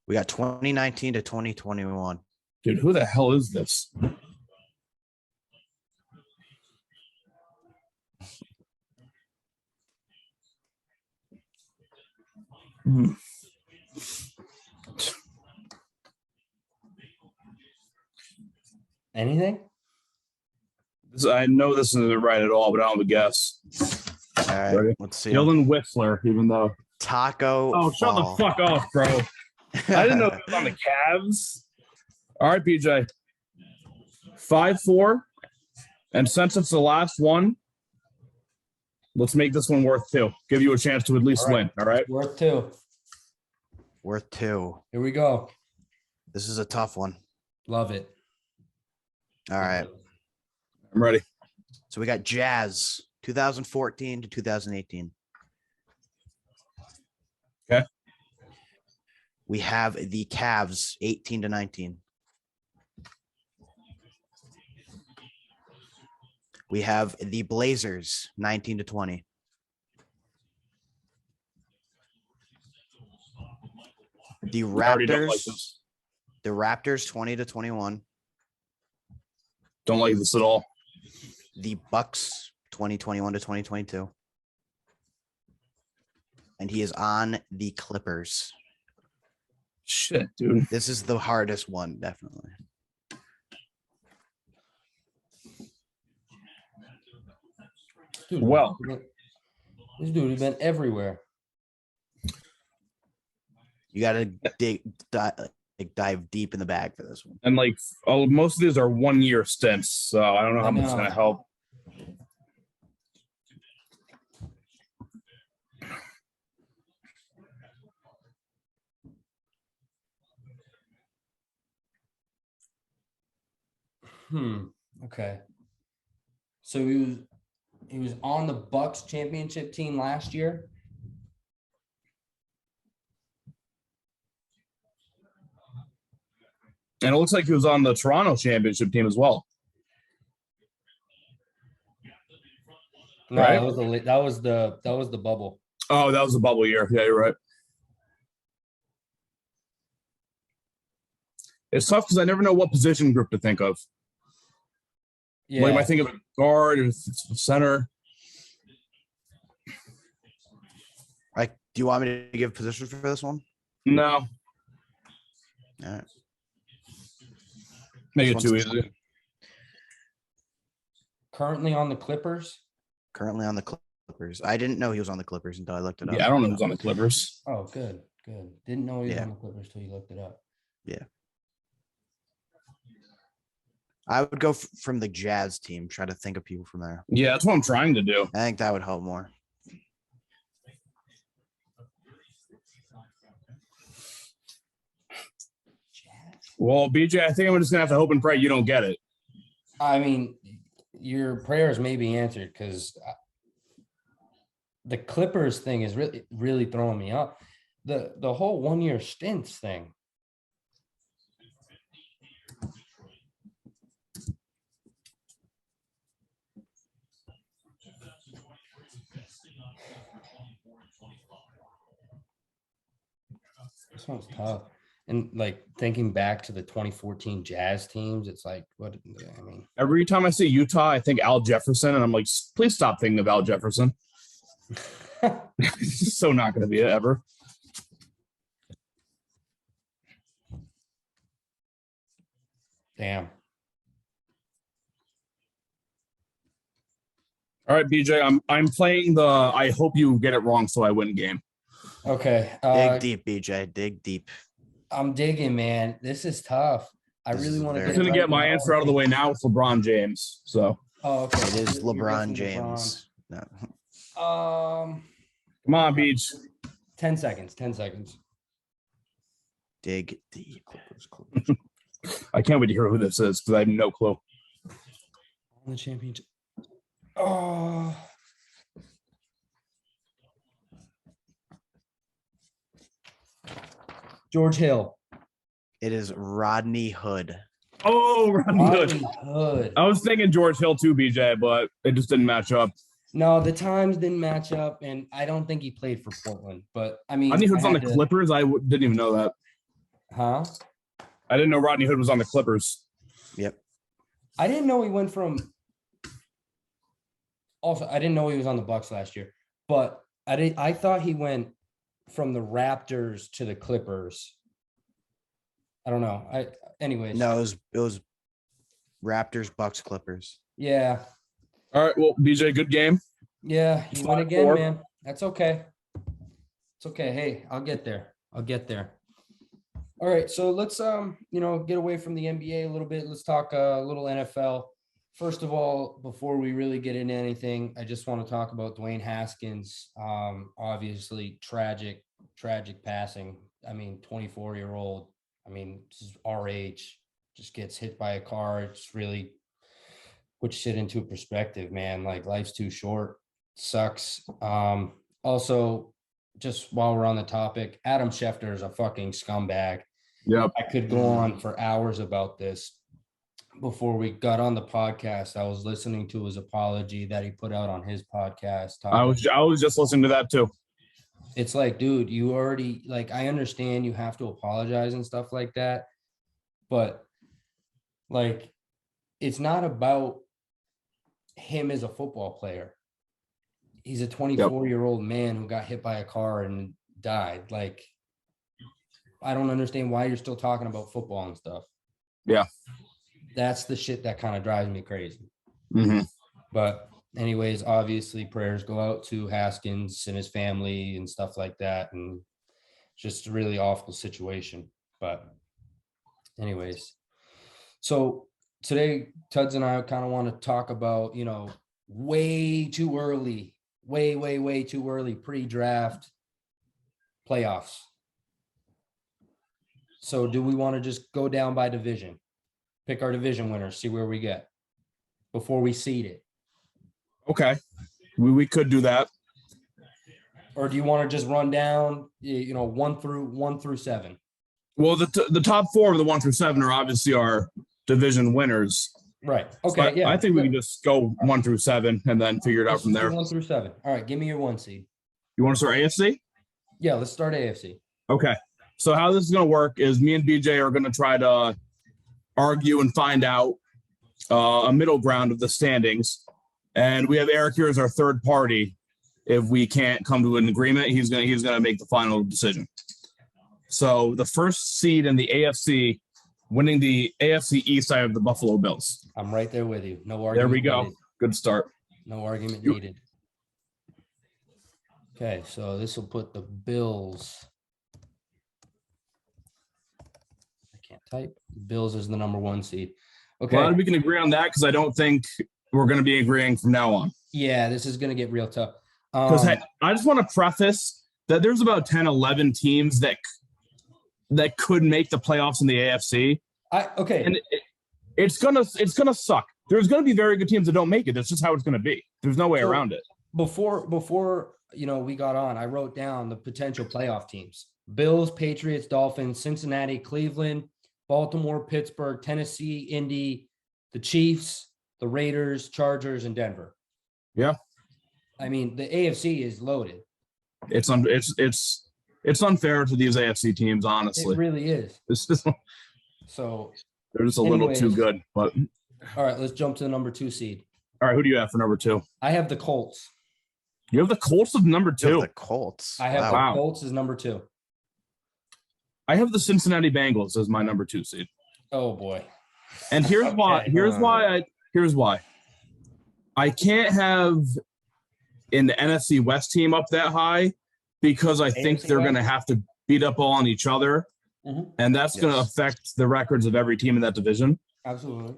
We got 2019 to 2021. Dude, who the hell is this? Anything? I know this isn't right at all, but I don't have a guess. All right, Ready? let's see. Dylan Whistler, even though. Taco. Oh, shut the fuck off, bro. I didn't know it was on the Cavs. All right, BJ. 5-4. And since it's the last one, let's make this one worth 2. Give you a chance to at least win. All right. Worth 2. Worth 2. Here we go. This is a tough one. Love it. All right. I'm ready. So we got Jazz 2014 to 2018. Okay. We have the Cavs 18 to 19. We have the Blazers 19 to 20. The Raptors. The Raptors 20 to 21. Don't like this at all. The Bucks 2021 to 2022. And he is on the Clippers. Shit, dude. This is the hardest one, definitely. Dude, well, this dude has been everywhere. You got to dive deep in the bag for this one. And like, most of these are 1-year stints, so I don't know how much it's going to help. Okay. So he was on the Bucks championship team last year. And it looks like he was on the Toronto championship team as well. No, right? that was the bubble. Oh, that was the bubble year. Yeah, you're right. It's tough because I never know what position group to think of. Yeah. Like, I think of a guard or center. Like, do you want me to give positions for this one? No. All right. Make it too easy. Currently on the Clippers. Currently on the Clippers. I didn't know he was on the Clippers until I looked it up. Yeah, I don't know who's on the Clippers. Oh, good. Didn't know he was on the Clippers till you looked it up. Yeah. I would go from the Jazz team, try to think of people from there. Yeah, that's what I'm trying to do. I think that would help more. Well, BJ, I think I'm just going to have to hope and pray you don't get it. I mean, your prayers may be answered because the Clippers thing is really throwing me off. The whole 1-year stints thing. This one's tough. And like thinking back to the 2014 Jazz teams, it's like, what? I mean, every time I see Utah, I think Al Jefferson, and I'm like, please stop thinking of Al Jefferson. It's so not going to be it ever. Damn. All right, BJ, I'm playing the I hope you get it wrong so I win game. Okay. Dig deep, BJ. Dig deep. I'm digging, man. This is tough. I really want to. I'm going to get my answer out of the way now with LeBron James. So Oh, okay. It is You're LeBron missing James. No. LeBron. Come on, Beach. 10 seconds. 10 seconds. Dig deep. I can't wait to hear who this is because I have no clue. The championship. Oh. George Hill. It is Rodney Hood. Oh, Rodney Hood. Hood. I was thinking George Hill too, BJ, but it just didn't match up. No, the times didn't match up, and I don't think he played for Portland. But I mean, Rodney Hood's on the Clippers. I didn't even know that. Huh? I didn't know Rodney Hood was on the Clippers. Yep. I didn't know he went from. Also, I didn't know he was on the Bucks last year, but I thought he went from the Raptors to the Clippers. I don't know. Anyways. No, it was Raptors, Bucks, Clippers. Yeah. All right. Well, BJ, good game. Yeah, you win again, 5-4. man. That's okay. It's okay. Hey, I'll get there. All right, so let's get away from the NBA a little bit. Let's talk a little NFL. First of all, before we really get into anything, I just want to talk about Dwayne Haskins. Obviously, tragic passing. I mean, 24-year-old. I mean, this is our age. Just gets hit by a car. It's really puts shit into perspective, man. Like, life's too short. Sucks. Also, just while we're on the topic, Adam Schefter is a fucking scumbag. Yep. I could go on for hours about this. Before we got on the podcast, I was listening to his apology that he put out on his podcast. I was just listening to that too. It's like, dude, you already, like, I understand you have to apologize and stuff like that, but like, it's not about him as a football player. He's a 24-year-old man who got hit by a car and died. Like, I don't understand why you're still talking about football and stuff. Yeah. That's the shit that kind of drives me crazy. Mm-hmm. But anyways, obviously prayers go out to Haskins and his family and stuff like that. And just a really awful situation. But anyways, so today, Tuds and I kind of want to talk about, way too early, way too early pre-draft playoffs. So do we want to just go down by division, pick our division winners, see where we get before we seed it? Okay. We could do that. Or do you want to just run down, 1 through 7? Well, the top 4 of the 1 through 7 are obviously our division winners. Right. Okay. So yeah. I think we can just go 1 through 7 and then figure it out from there. 1 through 7. All right. Give me your 1 seed. You want to start AFC? Yeah. Let's start AFC. Okay. So how this is going to work is me and BJ are going to try to argue and find out a middle ground of the standings. And we have Eric here as our third party. If we can't come to an agreement, he's gonna make the final decision. So the first seed in the AFC, winning the AFC East side of the Buffalo Bills. I'm right there with you. No argument. There we go. Needed. Good start. No argument needed. Okay, so this will put the Bills. I can't type. Bills is the number 1 seed. Okay. Well, we can agree on that because I don't think we're going to be agreeing from now on. Yeah, this is going to get real tough. Because I just want to preface that there's about 10, 11 teams that could make the playoffs in the AFC. Okay. And it's gonna suck. There's gonna be very good teams that don't make it. That's just how it's gonna be. There's no way around it. Before we got on, I wrote down the potential playoff teams: Bills, Patriots, Dolphins, Cincinnati, Cleveland, Baltimore, Pittsburgh, Tennessee, Indy, the Chiefs, the Raiders, Chargers, and Denver. Yeah. I mean, the AFC is loaded. It's unfair to these AFC teams, honestly. It really is. It's just, so they're just a little too good. But all right, let's jump to the number 2 seed. All right, who do you have for number 2? I have the Colts. You have the Colts as number 2. The Colts. I have the Colts as number 2. I have the Cincinnati Bengals as my number 2 seed. Oh boy. And here's why. Here's why. I can't have an NFC West team up that high because I think they're going to have to beat up on each other, and that's going to affect the records of every team in that division. Absolutely.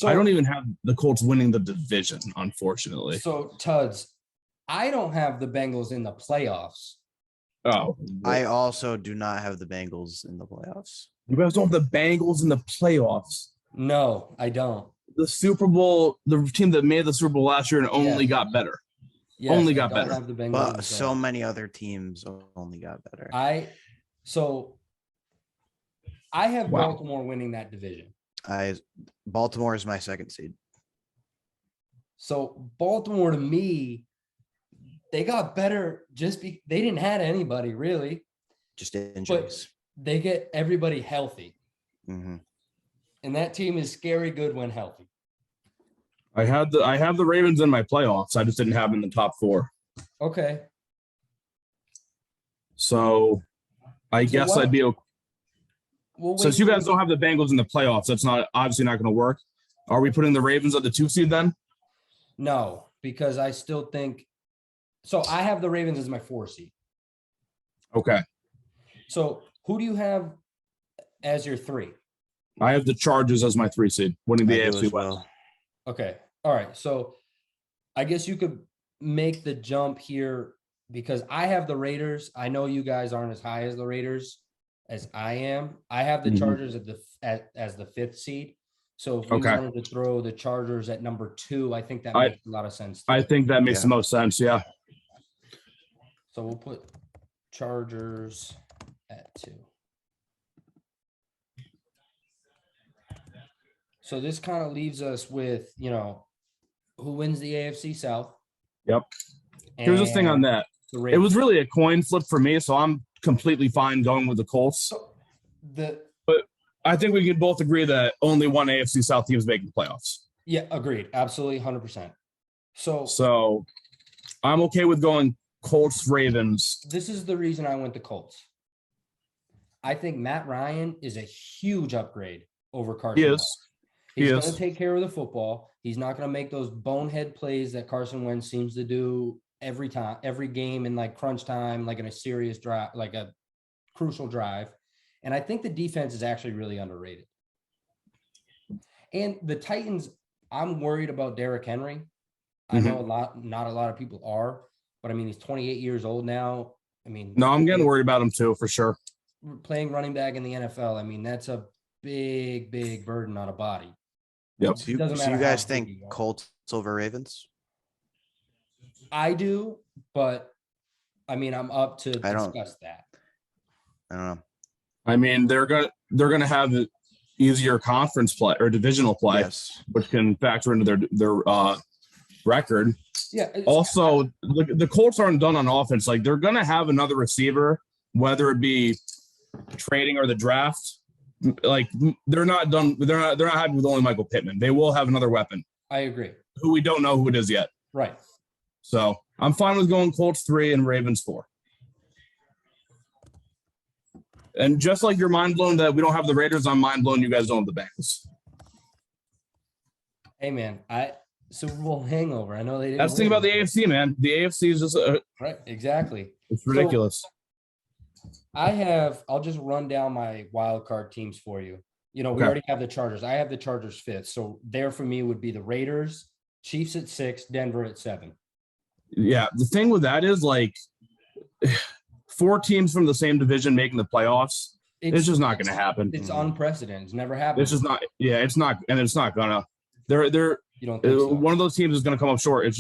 I don't even have the Colts winning the division, unfortunately. So, Tuds, I don't have the Bengals in the playoffs. Oh, I also do not have the Bengals in the playoffs. You guys don't have the Bengals in the playoffs. No, I don't. The Super Bowl, the team that made the Super Bowl last year and only got better. Yes, only I got don't better. have the Bengals in But the so playoffs. many other teams only got better. I have Baltimore winning that division. Baltimore is my second seed. So Baltimore, to me, they got better they didn't have anybody really. Just injuries. But they get everybody healthy. Mm-hmm. And that team is scary good when healthy. I have the Ravens in my playoffs. I just didn't have them in the top 4. Okay. So I guess I'd be okay. Since you guys don't have the Bengals in the playoffs, that's obviously not going to work. Are we putting the Ravens at the 2 seed then? No, because I still think so. I have the Ravens as my 4 seed. Okay. So who do you have as your 3? I have the Chargers as my 3 seed, winning the AFC West. Okay. All right. So I guess you could make the jump here because I have the Raiders. I know you guys aren't as high as the Raiders as I am. I have the Chargers as the 5th seed. So if we wanted to throw the Chargers at number 2, I think that makes a lot of sense. I think that makes the most sense. Yeah. So we'll put Chargers at 2. So this kind of leaves us with, who wins the AFC South. Yep. Here's the thing on that. It was really a coin flip for me, so I'm completely fine going with the Colts. But I think we can both agree that only one AFC South team is making the playoffs. Yeah, agreed. Absolutely, 100%. So I'm okay with going Colts, Ravens. This is the reason I went to Colts. I think Matt Ryan is a huge upgrade over Carson Wentz. He's going to take care of the football. He's not going to make those bonehead plays that Carson Wentz seems to do every game in like crunch time, like in a serious drive, like a crucial drive. And I think the defense is actually really underrated. And the Titans, I'm worried about Derrick Henry. I know not a lot of people are, but I mean, he's 28 years old now. I mean, no, I'm getting worried about him too, for sure. Playing running back in the NFL, I mean, that's a big, big burden on a body. Yep. So you guys think Colts over Ravens? I do, but I mean, I'm up to discuss that. I don't know. I mean, they're gonna have easier conference play or divisional play, which can factor into their record. Yeah. Also, the Colts aren't done on offense. Like, they're gonna have another receiver, whether it be trading or the draft. Like, they're not done. They're not happy with only Michael Pittman. They will have another weapon. I agree. Who we don't know who it is yet. Right. So I'm fine with going Colts 3 and Ravens 4. And just like you're mind blown that we don't have the Raiders, I'm mind blown you guys don't have the Bengals. Hey man, Super Bowl hangover. I know they didn't. That's the thing about the AFC, man. The AFC is just right. Exactly. It's ridiculous. So, I'll just run down my wild card teams for you. We already have the Chargers. I have the Chargers 5th. So there for me would be the Raiders, Chiefs at 6, Denver at 7. Yeah. The thing with that is, like, 4 teams from the same division making the playoffs. It's just not going to happen. It's unprecedented. It's never happened. It's just not. Yeah, it's not. And it's not going to. They're you don't think so? One of those teams is going to come up short. It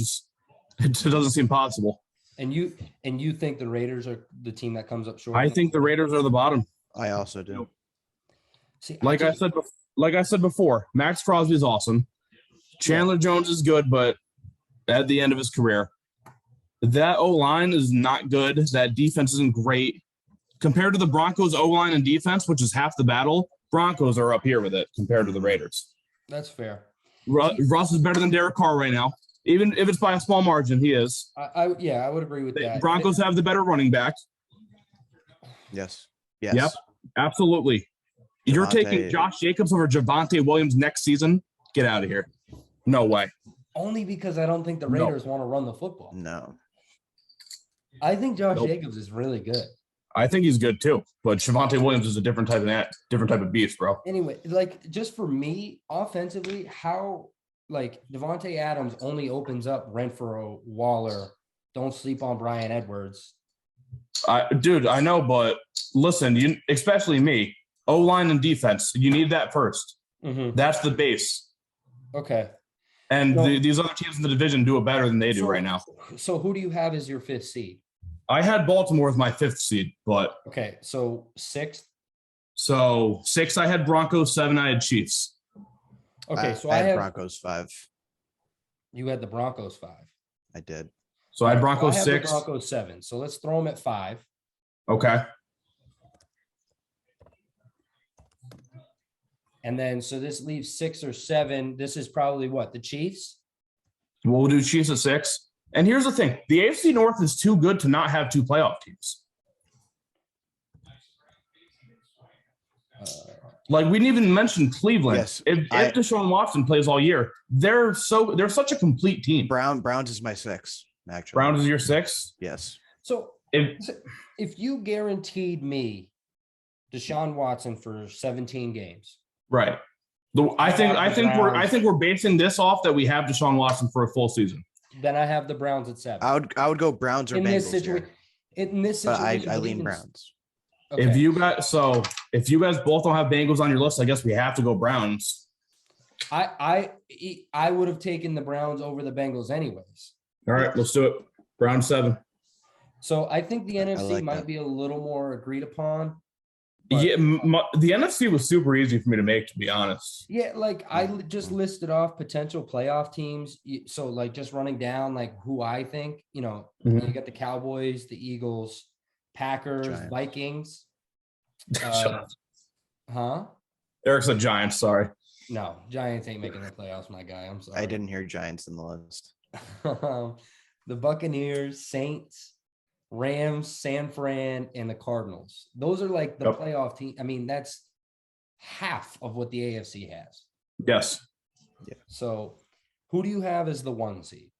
doesn't seem possible. And you think the Raiders are the team that comes up short? I think the Raiders are the bottom. I also do. See, like I said before, Max Crosby is awesome. Chandler Jones is good, but at the end of his career, that O-line is not good. That defense isn't great. Compared to the Broncos O-line and defense, which is half the battle, Broncos are up here with it compared to the Raiders. That's fair. Russ is better than Derek Carr right now. Even if it's by a small margin, he is. I would agree with that. Broncos have the better running back. Yes. Yep. Absolutely. You're taking Josh Jacobs over Javonte Williams next season? Get out of here. No way. Only because I don't think the Raiders want to run the football. No. I think Josh Jacobs is really good. I think he's good too. But Javonte Williams is a different type of beast, bro. Anyway, like just for me, offensively, how like Devontae Adams only opens up Renfrow, Waller. Don't sleep on Bryan Edwards. Dude, I know, but listen, especially me, O-line and defense, you need that first. Mm-hmm. That's the base. Okay. And these other teams in the division do it better than they do right now. So who do you have as your 5th seed? I had Baltimore as my 5th seed, but okay. So 6th. So 6, I had Broncos. 7, I had Chiefs. Okay, so I had Broncos 5. You had the Broncos 5. I did. So I had Broncos I have 6. The Broncos 7. So let's throw them at 5. Okay. And then so this leaves 6 or 7. This is probably what, the Chiefs? We'll do Chiefs at 6. And here's the thing: the AFC North is too good to not have 2 playoff teams. Like we didn't even mention Cleveland. Yes, if Deshaun Watson plays all year, they're such a complete team. Browns is my 6. Actually, Browns is your 6. Yes. So if you guaranteed me Deshaun Watson for 17 games, right? I think we're basing this off that we have Deshaun Watson for a full season. Then I have the Browns at 7. I would go Browns or in Bengals in this situation, but I lean Browns. Okay. If you guys both don't have Bengals on your list, I guess we have to go Browns. I would have taken the Browns over the Bengals anyways. All right, let's do it. Browns 7. So I think the NFC might be a little more agreed upon. Yeah, the NFC was super easy for me to make, to be honest. Yeah, like I just listed off potential playoff teams. So like just running down like who I think, you got the Cowboys, the Eagles, Packers, Giants. Vikings. Eric's a Giants, sorry. No, Giants ain't making the playoffs, my guy. I'm sorry. I didn't hear Giants in the list. The Buccaneers, Saints, Rams, San Fran, and the Cardinals. Those are like the playoff team. I mean, that's half of what the AFC has. Yes. Yeah. So who do you have as the 1 seed?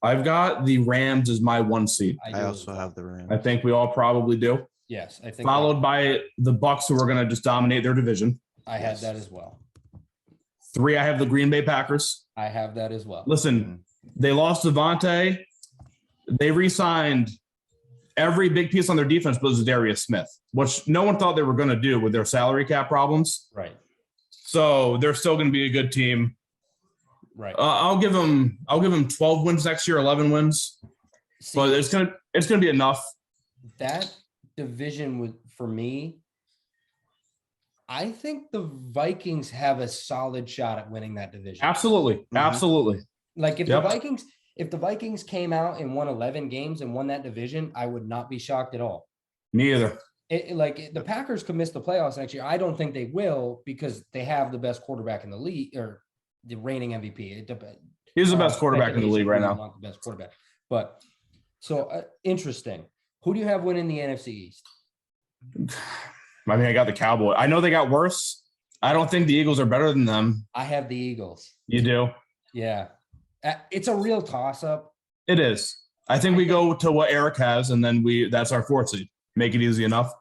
I've got the Rams as my 1 seed. I also have the Rams. I think we all probably do. Yes, I think. Followed by the Bucs, who are going to just dominate their division. I had that as well. 3, I have the Green Bay Packers. I have that as well. Listen, they lost Devontae. They re-signed every big piece on their defense but Darius Smith, which no one thought they were going to do with their salary cap problems. Right. So they're still going to be a good team. Right. I'll give them 12 wins next year, 11 wins. But it's gonna be enough. That division for me, I think the Vikings have a solid shot at winning that division. Absolutely. Mm-hmm. Absolutely. Like if the Vikings came out and won 11 games and won that division, I would not be shocked at all. Me either. The Packers could miss the playoffs next year. I don't think they will because they have the best quarterback in the league, or the reigning MVP. He's the best quarterback in the league right now. Not the best quarterback. But so interesting. Who do you have winning the NFC East? I mean, I got the Cowboys. I know they got worse. I don't think the Eagles are better than them. I have the Eagles. You do? Yeah. It's a real toss-up. It is. I think we go to what Eric has, and then that's our 4th seed. Make it easy enough.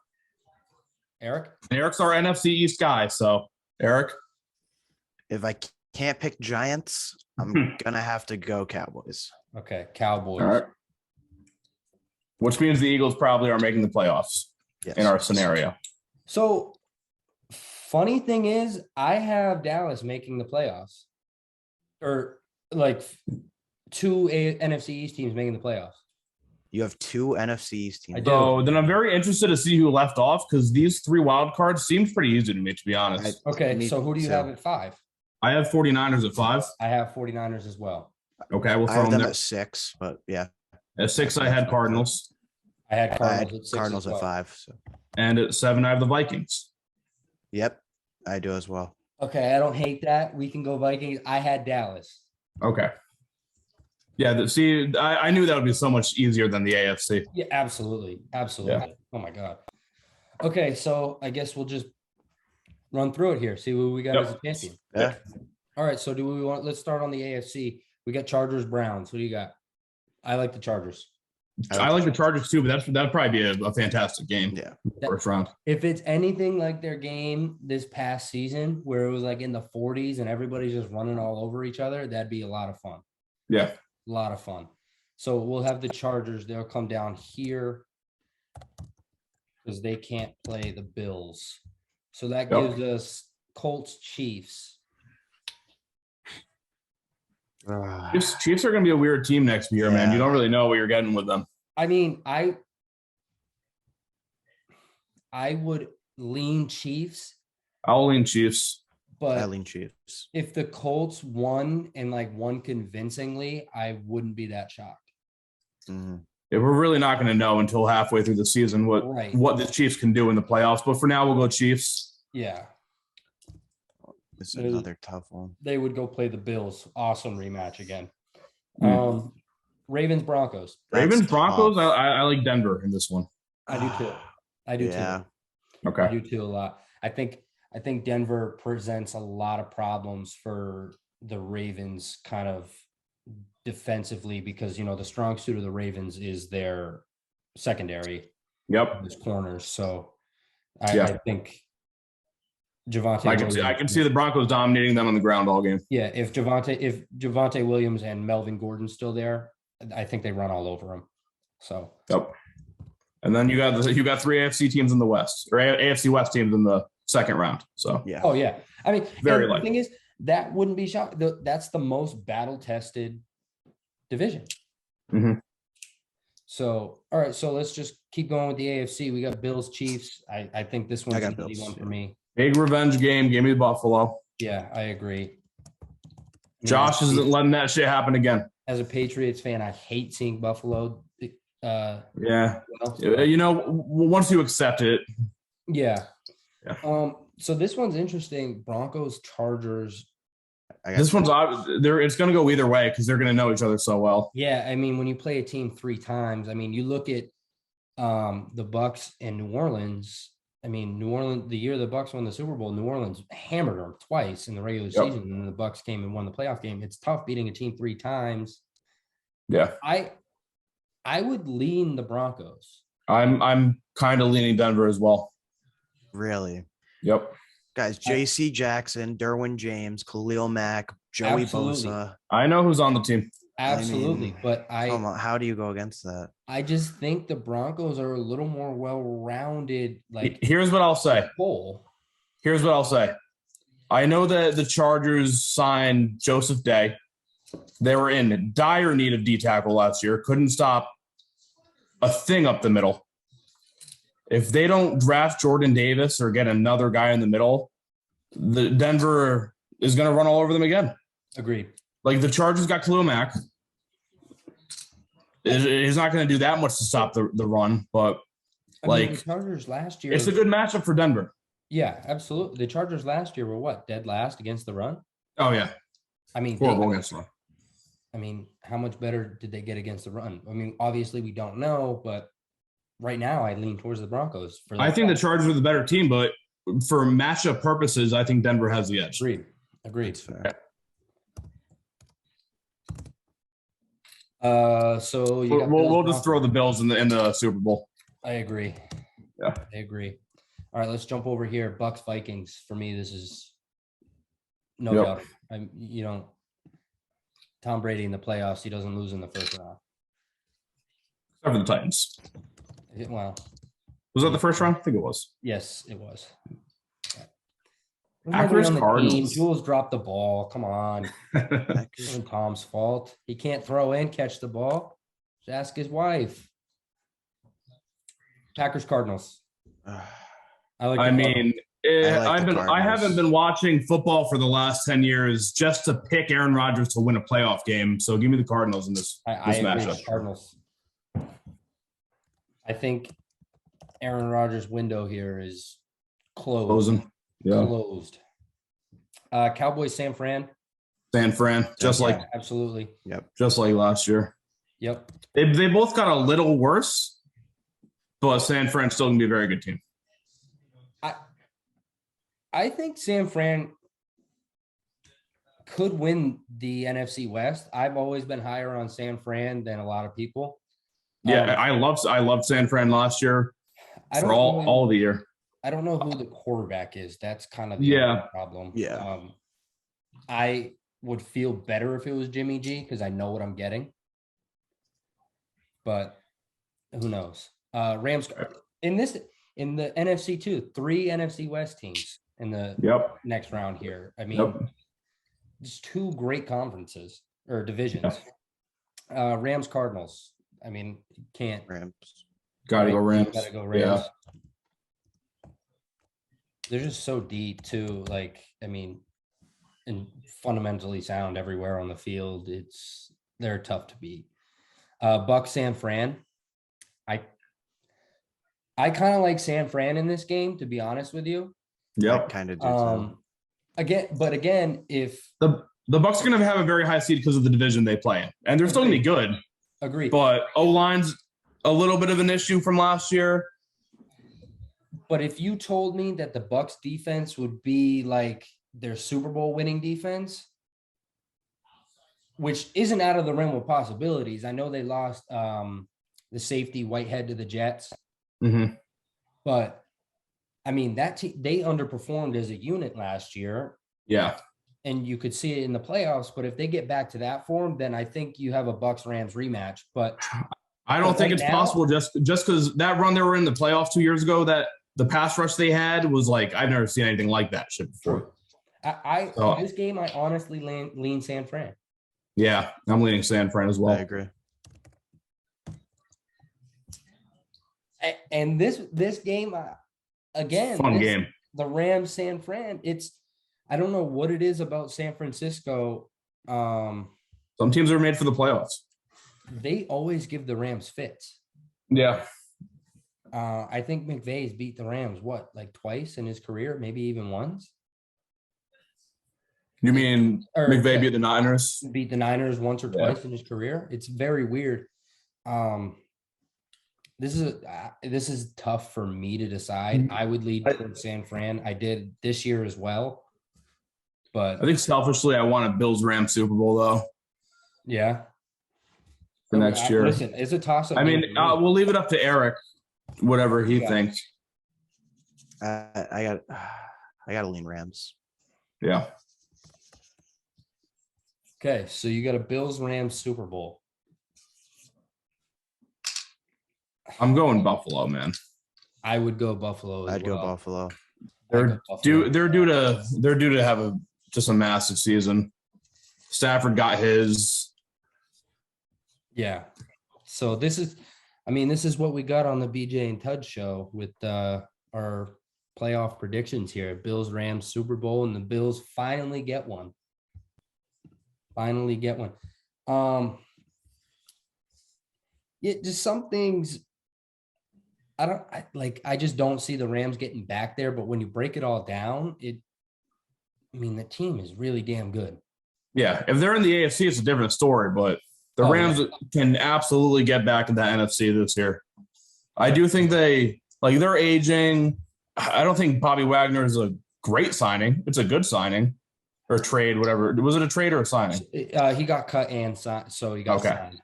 Eric's our NFC East guy. So, Eric? If I can't pick Giants, I'm going to have to go Cowboys. Okay, Cowboys. All right. Which means the Eagles probably are making the playoffs in our scenario. So, funny thing is, I have Dallas making the playoffs. Or, like, 2 NFC East teams making the playoffs. You have 2 NFC East teams. So, then I'm very interested to see who left off, because these 3 wild cards seems pretty easy to me, to be honest. So who do you have at 5? I have 49ers at 5. I have 49ers as well. Okay, we'll throw them at 6, but yeah. At 6, I had Cardinals. I had Cardinals at 5. So. And at 7, I have the Vikings. Yep, I do as well. Okay, I don't hate that. We can go Vikings. I had Dallas. Okay. Yeah, I knew that would be so much easier than the AFC. Yeah, absolutely. Absolutely. Yeah. Oh, my God. Okay, so I guess we'll just run through it here, see what we got as a champion. Yeah. All right, so let's start on the AFC. We got Chargers, Browns. What do you got? I like the Chargers. I like the Chargers too, but that'd probably be a fantastic game. Yeah. First round. If it's anything like their game this past season, where it was like in the 40s and everybody's just running all over each other, that'd be a lot of fun. Yeah. A lot of fun. So we'll have the Chargers. They'll come down here because they can't play the Bills. So that gives us Colts, Chiefs. Chiefs are going to be a weird team next year, man. You don't really know what you're getting with them. I mean, I would lean Chiefs. I'll lean Chiefs. But I lean Chiefs. If the Colts won and like won convincingly, I wouldn't be that shocked. Mm-hmm. Yeah, we're really not going to know until halfway through the season what the Chiefs can do in the playoffs. But for now, we'll go Chiefs. Yeah. This is another tough one. They would go play the Bills. Awesome rematch again. Ravens, Broncos. Ravens, Broncos. I like Denver in this one. I do too. I do too. Okay. I do too a lot. I think Denver presents a lot of problems for the Ravens kind of defensively because, the strong suit of the Ravens is their secondary. Yep. His corners. So I think Javonte. I can see the Broncos dominating them on the ground all game. Yeah. If Javonte Williams and Melvin Gordon's still there, I think they run all over them. So. Yep. And then you got three AFC teams in the West or AFC West teams in the second round. So yeah. Oh yeah. I mean, the thing is that wouldn't be shocking. That's the most battle tested division. Mm-hmm. So all right. So let's just keep going with the AFC. We got Bills, Chiefs. I think this one's an easy one for me. Big revenge game. Give me Buffalo. Yeah, I agree. Josh isn't letting that shit happen again. As a Patriots fan, I hate seeing Buffalo. Once you accept it. Yeah. So this one's interesting. Broncos, Chargers. This one's it's going to go either way because they're going to know each other so well. Yeah, I mean, when you play a team 3 times, I mean, you look at the Bucks and New Orleans. I mean, New Orleans, the year the Bucks won the Super Bowl, New Orleans hammered them twice in the regular season, and then the Bucks came and won the playoff game. It's tough beating a team 3 times. Yeah, I would lean the Broncos. I'm kind of leaning Denver as well. Really? Yep. Guys, J.C. Jackson, Derwin James, Khalil Mack, Joey Bosa. I know who's on the team. Absolutely, but how do you go against that? I just think the Broncos are a little more well-rounded. Like, here's what I'll say. Here's what I'll say. I know that the Chargers signed Joseph Day. They were in dire need of D tackle last year. Couldn't stop a thing up the middle. If they don't draft Jordan Davis or get another guy in the middle, the Denver is going to run all over them again. Agreed. Like the Chargers got Khalil Mack. He's not going to do that much to stop the run, but the Chargers last year. It's a good matchup for Denver. Yeah, absolutely. The Chargers last year were what? Dead last against the run? Oh, yeah. I mean, horrible against the run. I mean, how much better did they get against the run? I mean, obviously we don't know, but right now I lean towards the Broncos. I think the Chargers are the better team, but for matchup purposes, I think Denver has the edge. Agreed. Okay. So we'll just throw the Bills in the Super Bowl. I agree. Yeah, I agree. All right, let's jump over here. Bucks, Vikings. For me, this is no doubt. Tom Brady in the playoffs, he doesn't lose in the first round. Except for the Titans. Well, was that the first round? I think it was. Yes, it was. Cardinals. Jules dropped the ball. Come on. It Tom's fault. He can't throw and catch the ball. Just ask his wife. Packers, Cardinals. I haven't been watching football for the last 10 years just to pick Aaron Rodgers to win a playoff game. So give me the Cardinals in this matchup. Cardinals. I think Aaron Rodgers' window here is closing. Yeah. Closed. Cowboys, San Fran. Absolutely. Yep. Just like last year. Yep. They both got a little worse, but San Fran's still gonna be a very good team. I think San Fran could win the NFC West. I've always been higher on San Fran than a lot of people. Yeah, I loved San Fran last year for all the year. I don't know who the quarterback is. That's kind of the problem. Yeah. I would feel better if it was Jimmy G because I know what I'm getting. But who knows? Rams in the NFC too, 3 NFC West teams in the next round here. I mean, it's 2 great conferences or divisions. Rams Cardinals. I mean, you can't. Rams. Gotta go Rams. Gotta go Rams. Yeah. They're just so deep too. Like, I mean, and fundamentally sound everywhere on the field. They're tough to beat. Bucs San Fran. I kind of like San Fran in this game, to be honest with you. Yeah, kind of do too. Again, if the Bucs are going to have a very high seed because of the division they play in, and they're still going to be good. Agreed. But O-line's a little bit of an issue from last year. But if you told me that the Bucs defense would be like their Super Bowl winning defense, which isn't out of the realm of possibilities. I know they lost the safety Whitehead to the Jets. Mm-hmm. But I mean, they underperformed as a unit last year. Yeah. And you could see it in the playoffs, but if they get back to that form, then I think you have a Bucs Rams rematch. But I don't think it's possible just because that run they were in the playoffs 2 years ago, that the pass rush they had was like, I've never seen anything like that shit before. This game, I honestly lean San Fran. Yeah, I'm leaning San Fran as well. I agree. And this game, again, fun game. The Rams San Fran. I don't know what it is about San Francisco. Some teams are made for the playoffs. They always give the Rams fits. Yeah. I think McVay's beat the Rams like twice in his career, maybe even once. You mean McVay beat the Niners? Beat the Niners once or twice in his career. It's very weird. This is tough for me to decide. I would lead towards San Fran. I did this year as well. But I think selfishly, I want a Bills-Rams Super Bowl, though. Yeah. For next year. Listen, it's a toss-up. I mean, we'll leave it up to Eric, whatever he thinks. I got to lean Rams. Yeah. Okay, so you got a Bills-Rams Super Bowl. I'm going Buffalo, man. I would go Buffalo. I'd go Buffalo. They're due to have just a massive season. Stafford got his. Yeah. So this is what we got on the BJ and Tuds show with our playoff predictions here. Bills Rams Super Bowl, and the Bills finally get one. Just some things I just don't see the Rams getting back there, but when you break it all down, the team is really damn good. Yeah, if they're in the AFC, it's a different story, but the Rams can absolutely get back in the NFC this year. I do think they're aging. I don't think Bobby Wagner is a great signing. It's a good signing or trade, whatever. Was it a trade or a signing? He got cut and signed, so he got signed.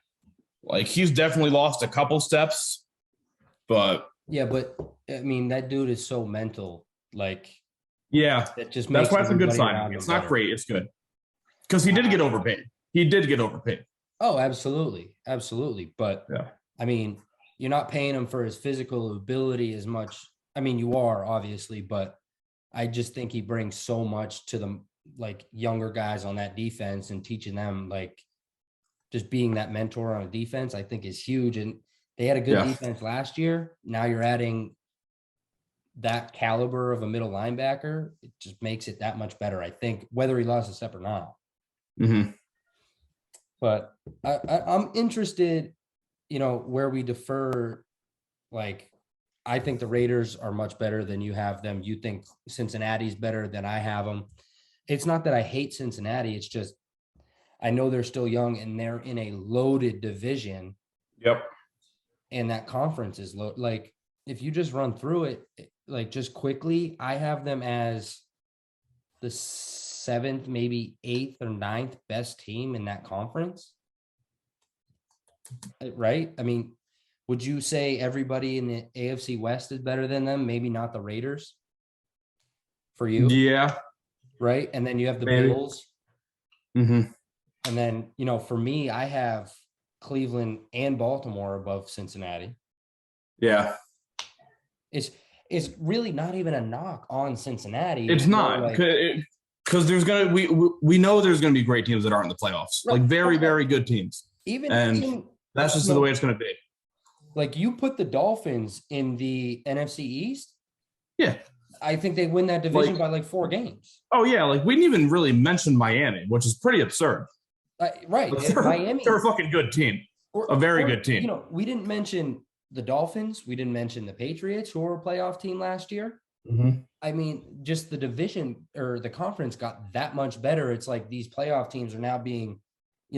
He's definitely lost a couple steps. But that dude is so mental. That's why it's a good sign. It's not great. It's good because he did get overpaid. Oh, absolutely, But you're not paying him for his physical ability as much. You are obviously, but I just think he brings so much to the younger guys on that defense and teaching them just being that mentor on a defense. I think is huge. And they had a good defense last year. Now you're adding that caliber of a middle linebacker. It just makes it that much better, I think, whether he lost a step or not. Mm-hmm. But I'm interested, where we defer. I think the Raiders are much better than you have them. You think Cincinnati's better than I have them. It's not that I hate Cincinnati. It's just I know they're still young and they're in a loaded division. Yep. And that conference is low. If you just run through it, just quickly, I have them as the 7th, maybe 8th or 9th best team in that conference. Right? Would you say everybody in the AFC West is better than them? Maybe not the Raiders for you. Yeah. Right. And then you have the Maybe. Bills. Mm-hmm. And then, for me, I have Cleveland and Baltimore above Cincinnati. Yeah. It's really not even a knock on Cincinnati. It's not, because there's gonna we know there's gonna be great teams that aren't in the playoffs, like very, very good teams. Even that's just the way it's gonna be. Like you put the Dolphins in the NFC East. Yeah. I think they win that division by like 4 games. Oh yeah, like we didn't even really mention Miami, which is pretty absurd. Right. Miami, they're a fucking good team. A very good team. We didn't mention the Dolphins. We didn't mention the Patriots, who were a playoff team last year. Mm-hmm. I mean, just the division or the conference got that much better. It's like these playoff teams are now being,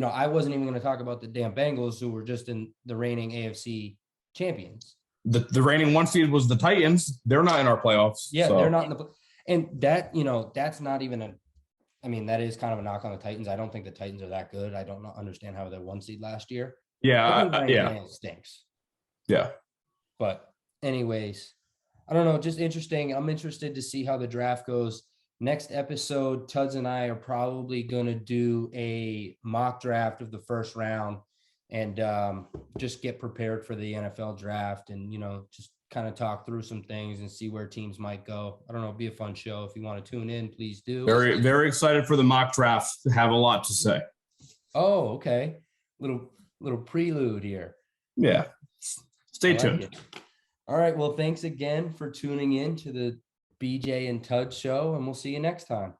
I wasn't even going to talk about the damn Bengals, who were just in the reigning AFC champions. The reigning 1 seed was the Titans. They're not in our playoffs. Yeah, they're not in the and that, that's not even that is kind of a knock on the Titans. I don't think the Titans are that good. I don't understand how they're 1 seed last year. Yeah. It stinks. Yeah. But anyways, I don't know, just interesting. I'm interested to see how the draft goes. Next episode, Tuds and I are probably going to do a mock draft of the first round and just get prepared for the NFL draft and, just kind of talk through some things and see where teams might go. I don't know, it'll be a fun show. If you want to tune in, please do. Very, very excited for the mock draft. Have a lot to say. Oh, okay. Little prelude here. Yeah. Stay tuned. All right. Well, thanks again for tuning in to the BJ and Tuds Show, and we'll see you next time.